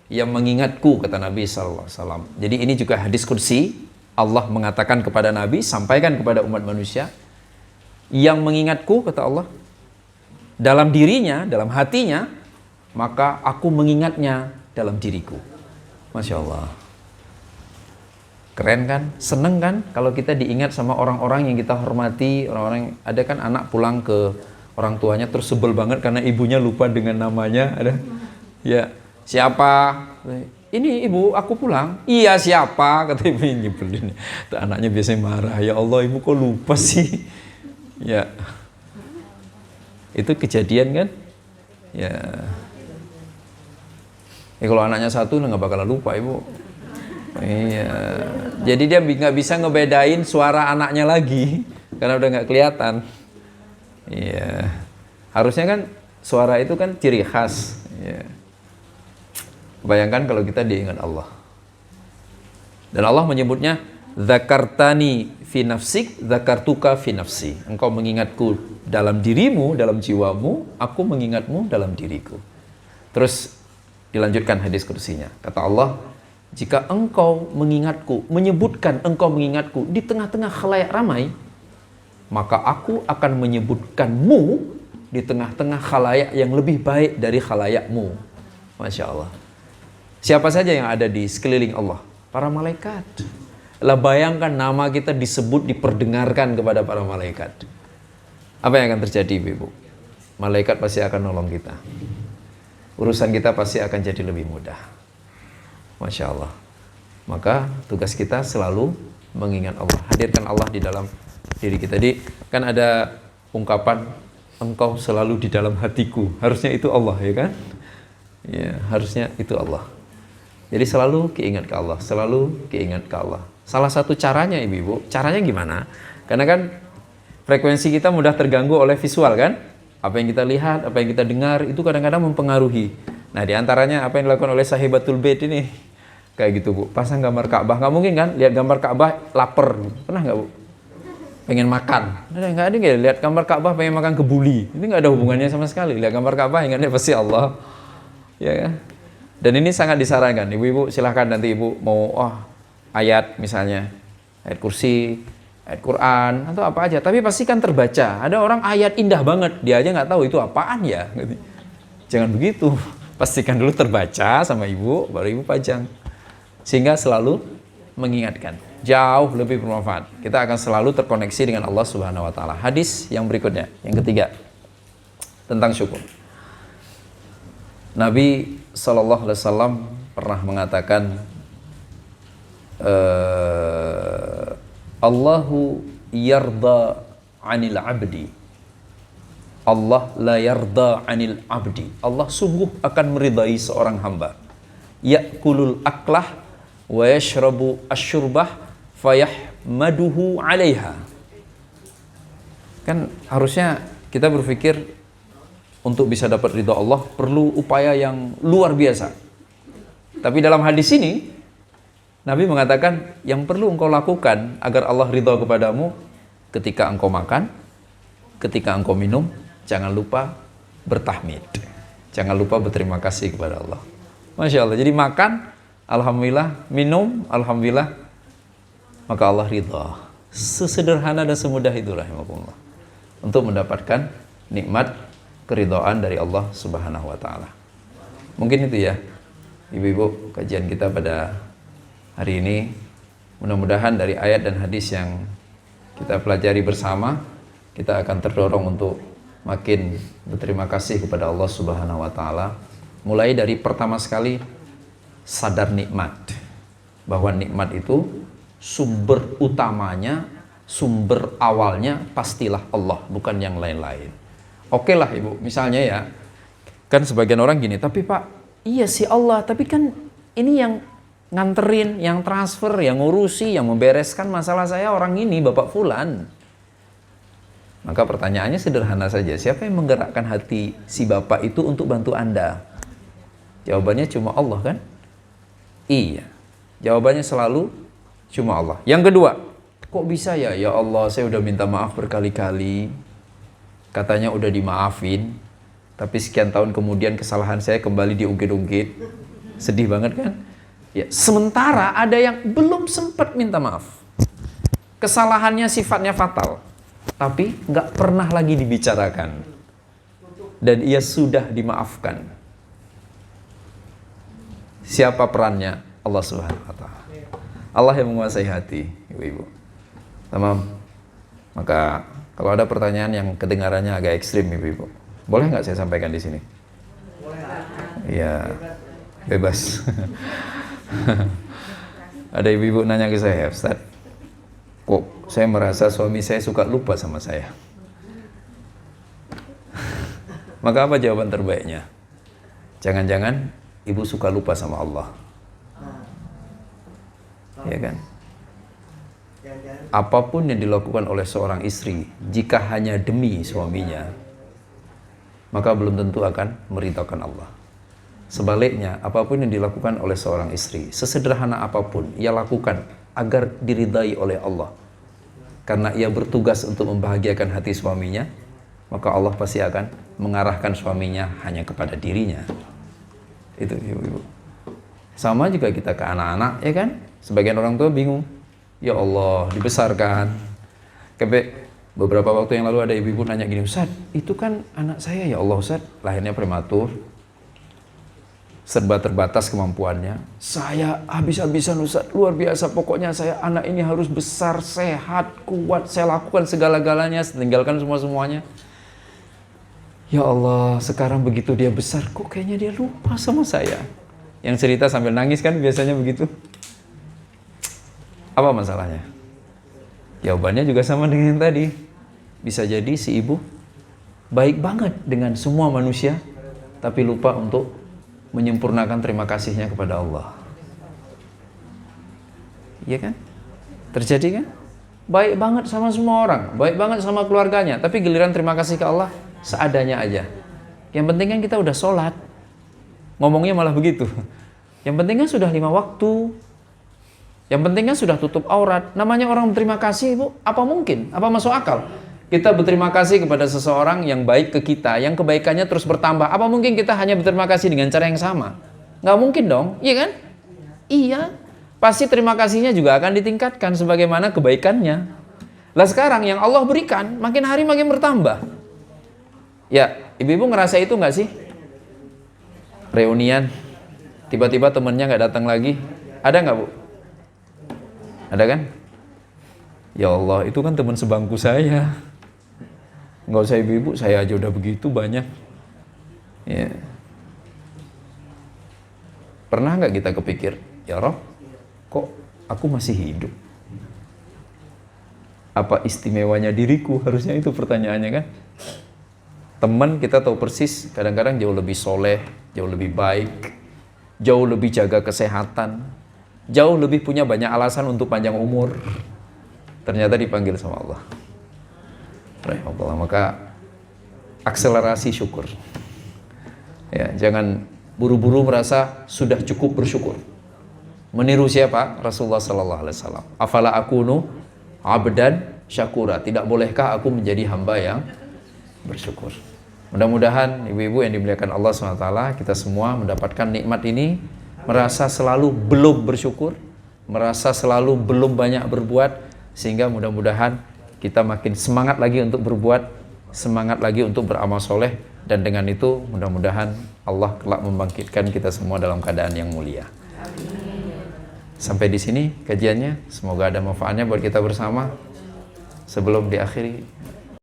Yang mengingatku, kata Nabi SAW. Jadi ini juga hadis kursi. Allah mengatakan kepada Nabi, sampaikan kepada umat manusia, yang mengingatku, kata Allah, dalam dirinya, dalam hatinya, maka aku mengingatnya dalam diriku. Masya Allah. Keren kan? Seneng kan? Kalau kita diingat sama orang-orang yang kita hormati, orang-orang, ada kan anak pulang ke orang tuanya terus sebel banget karena ibunya lupa dengan namanya. Ada? Ya, siapa? Ini ibu, aku pulang. Iya, siapa? Kata ibu yang nyebelin. Anaknya biasanya marah. Ya Allah, ibu kok lupa sih? Ya. Itu kejadian kan? Ya. Kalau anaknya satu nggak bakalan lupa ibu. Iya. Jadi dia nggak bisa ngebedain suara anaknya lagi karena udah nggak kelihatan. Iya. Harusnya kan suara itu kan ciri khas. Iya. Bayangkan kalau kita diingat Allah. Dan Allah menyebutnya Dzakartani fi nafsik, dzakartuka fi nafsi. Engkau mengingatku dalam dirimu, dalam jiwamu, aku mengingatmu dalam diriku. Terus dilanjutkan hadis kursinya. Kata Allah, jika engkau mengingatku, menyebutkan engkau mengingatku di tengah-tengah khalayak ramai, maka aku akan menyebutkanmu di tengah-tengah khalayak yang lebih baik dari khalayakmu. Masya Allah. Siapa saja yang ada di sekeliling Allah? Para malaikat. Lah bayangkan nama kita disebut, diperdengarkan kepada para malaikat. Apa yang akan terjadi Ibu? Malaikat pasti akan nolong kita. Urusan kita pasti akan jadi lebih mudah. Masya Allah. Maka tugas kita selalu mengingat Allah. Hadirkan Allah di dalam diri kita. Jadi kan ada ungkapan, engkau selalu di dalam hatiku. Harusnya itu Allah, ya kan? Ya, harusnya itu Allah. Jadi selalu keingat ke Allah, selalu keingat ke Allah. Salah satu caranya Ibu, caranya gimana? Karena kan frekuensi kita mudah terganggu oleh visual kan? Apa yang kita lihat, apa yang kita dengar, itu kadang-kadang mempengaruhi. Nah diantaranya apa yang dilakukan oleh Sahibatul Bait ini. Kayak gitu Bu, pasang gambar Ka'bah. Nggak mungkin kan, lihat gambar Ka'bah lapar. Pernah nggak Bu? Pengen makan. Nggak ada nggak, lihat gambar Ka'bah pengen makan kebuli. Ini nggak ada hubungannya sama sekali. Lihat gambar Ka'bah ingatnya pasti Allah. Ya kan? Dan ini sangat disarankan. Ibu-ibu silahkan nanti Ibu mau ayat misalnya, ayat kursi, ayat Quran atau apa aja. Tapi pastikan terbaca. Ada orang ayat indah banget, dia aja nggak tahu itu apaan ya. Jangan begitu. Pastikan dulu terbaca sama Ibu, baru Ibu pajang. Sehingga selalu mengingatkan. Jauh lebih bermanfaat. Kita akan selalu terkoneksi dengan Allah Subhanahu wa taala. Hadis yang berikutnya, yang ketiga, tentang syukur. Nabi sallallahu alaihi wasallam pernah mengatakan, Allahu yarda 'anil 'abdi. Allah la yarda 'anil 'abdi. Allah sungguh akan meridai seorang hamba. Ya'kulul aklah wa yashrabu asyurbah fayahmaduhu 'alaiha. Kan harusnya kita berpikir untuk bisa dapat ridha Allah perlu upaya yang luar biasa. Tapi dalam hadis ini Nabi mengatakan yang perlu engkau lakukan agar Allah ridha kepadamu, ketika engkau makan, ketika engkau minum, jangan lupa bertahmid. Jangan lupa berterima kasih kepada Allah. Masya Allah. Jadi makan, alhamdulillah, minum, alhamdulillah, maka Allah ridha. Sesederhana dan semudah itu rahimahullah untuk mendapatkan nikmat keridhaan dari Allah Subhanahu wa taala. Mungkin itu ya, Ibu-ibu, kajian kita pada hari ini. Mudah-mudahan dari ayat dan hadis yang kita pelajari bersama, kita akan terdorong untuk makin berterima kasih kepada Allah Subhanahu wa taala. Mulai dari pertama sekali sadar nikmat. Bahwa nikmat itu sumber utamanya, sumber awalnya pastilah Allah, bukan yang lain-lain. Oke lah Ibu, misalnya ya, kan sebagian orang gini, tapi Pak, iya sih Allah, tapi kan ini yang nganterin, yang transfer, yang ngurusi, yang membereskan masalah saya orang ini, Bapak Fulan. Maka pertanyaannya sederhana saja, siapa yang menggerakkan hati si Bapak itu untuk bantu Anda? Jawabannya cuma Allah kan? Iya, jawabannya selalu cuma Allah. Yang kedua, kok bisa ya? Ya Allah, saya udah minta maaf berkali-kali, katanya udah dimaafin, tapi sekian tahun kemudian kesalahan saya kembali diungkit-ungkit. Sedih banget kan? Ya, sementara ada yang belum sempat minta maaf. Kesalahannya sifatnya fatal, tapi nggak pernah lagi dibicarakan. Dan ia sudah dimaafkan. Siapa perannya? Allah Subhanahu wa taala. Allah yang menguasai hati, Ibu-ibu. Tamam. Maka kalau ada pertanyaan yang kedengarannya agak ekstrim, Ibu-ibu, boleh nggak saya sampaikan di sini? Boleh. Iya, bebas. Ada ibu-ibu nanya ke saya, Ustaz, kok saya merasa suami saya suka lupa sama saya? Maka apa jawaban terbaiknya? Jangan-jangan ibu suka lupa sama Allah. Ya kan? Apapun yang dilakukan oleh seorang istri, jika hanya demi suaminya, maka belum tentu akan meridhakan Allah. Sebaliknya, apapun yang dilakukan oleh seorang istri, sesederhana apapun, ia lakukan agar diridai oleh Allah. Karena ia bertugas untuk membahagiakan hati suaminya, maka Allah pasti akan mengarahkan suaminya hanya kepada dirinya. Itu Ibu-ibu. Sama juga kita ke anak-anak, ya kan? Sebagian orang tua bingung. Ya Allah, dibesarkan. Sampai beberapa waktu yang lalu ada ibu-ibu nanya gini, Ustaz, itu kan anak saya ya Allah Ustaz, lahirnya prematur, serba terbatas kemampuannya. Saya habis-habisan Ustaz, luar biasa, pokoknya saya anak ini harus besar, sehat, kuat, saya lakukan segala-galanya, tinggalkan semua-semuanya. Ya Allah, sekarang begitu dia besar, kok kayaknya dia lupa sama saya. Yang cerita sambil nangis kan biasanya begitu. Apa masalahnya? Jawabannya juga sama dengan yang tadi. Bisa jadi si ibu baik banget dengan semua manusia, tapi lupa untuk menyempurnakan terima kasihnya kepada Allah. Iya kan? Terjadi kan? Baik banget sama semua orang, baik banget sama keluarganya, tapi giliran terima kasih ke Allah seadanya aja. Yang penting kan kita udah sholat, ngomongnya malah begitu. Yang penting kan sudah 5 waktu, yang penting kan sudah tutup aurat. Namanya orang berterima kasih, Ibu, apa mungkin? Apa masuk akal? Kita berterima kasih kepada seseorang yang baik ke kita, yang kebaikannya terus bertambah. Apa mungkin kita hanya berterima kasih dengan cara yang sama? Nggak mungkin dong, iya kan? Iya, pasti terima kasihnya juga akan ditingkatkan sebagaimana kebaikannya. Lah sekarang yang Allah berikan, makin hari makin bertambah. Ya, ibu-ibu ngerasa itu nggak sih? Reunian, tiba-tiba temennya nggak datang lagi. Ada nggak, Bu? Ada kan? Ya Allah, itu kan teman sebangku saya. Nggak usah ibu-ibu, saya aja udah begitu banyak. Ya. Pernah nggak kita kepikir, ya Rob, kok aku masih hidup? Apa istimewanya diriku? Harusnya itu pertanyaannya kan. Teman kita tahu persis, kadang-kadang jauh lebih soleh, jauh lebih baik, jauh lebih jaga kesehatan, jauh lebih punya banyak alasan untuk panjang umur. Ternyata dipanggil sama Allah. Rahimahullah. Maka akselerasi syukur. Ya, jangan buru-buru merasa sudah cukup bersyukur. Meniru siapa? Rasulullah sallallahu alaihi wasallam. Afala akunu abdan syakura. Tidak bolehkah aku menjadi hamba yang bersyukur? Mudah-mudahan ibu-ibu yang dimuliakan Allah SWT, kita semua mendapatkan nikmat ini, merasa selalu belum bersyukur, merasa selalu belum banyak berbuat, sehingga mudah-mudahan kita makin semangat lagi untuk berbuat, semangat lagi untuk beramal soleh, dan dengan itu mudah-mudahan Allah kelak membangkitkan kita semua dalam keadaan yang mulia. Sampai di sini kajiannya, semoga ada manfaatnya buat kita bersama. Sebelum diakhiri,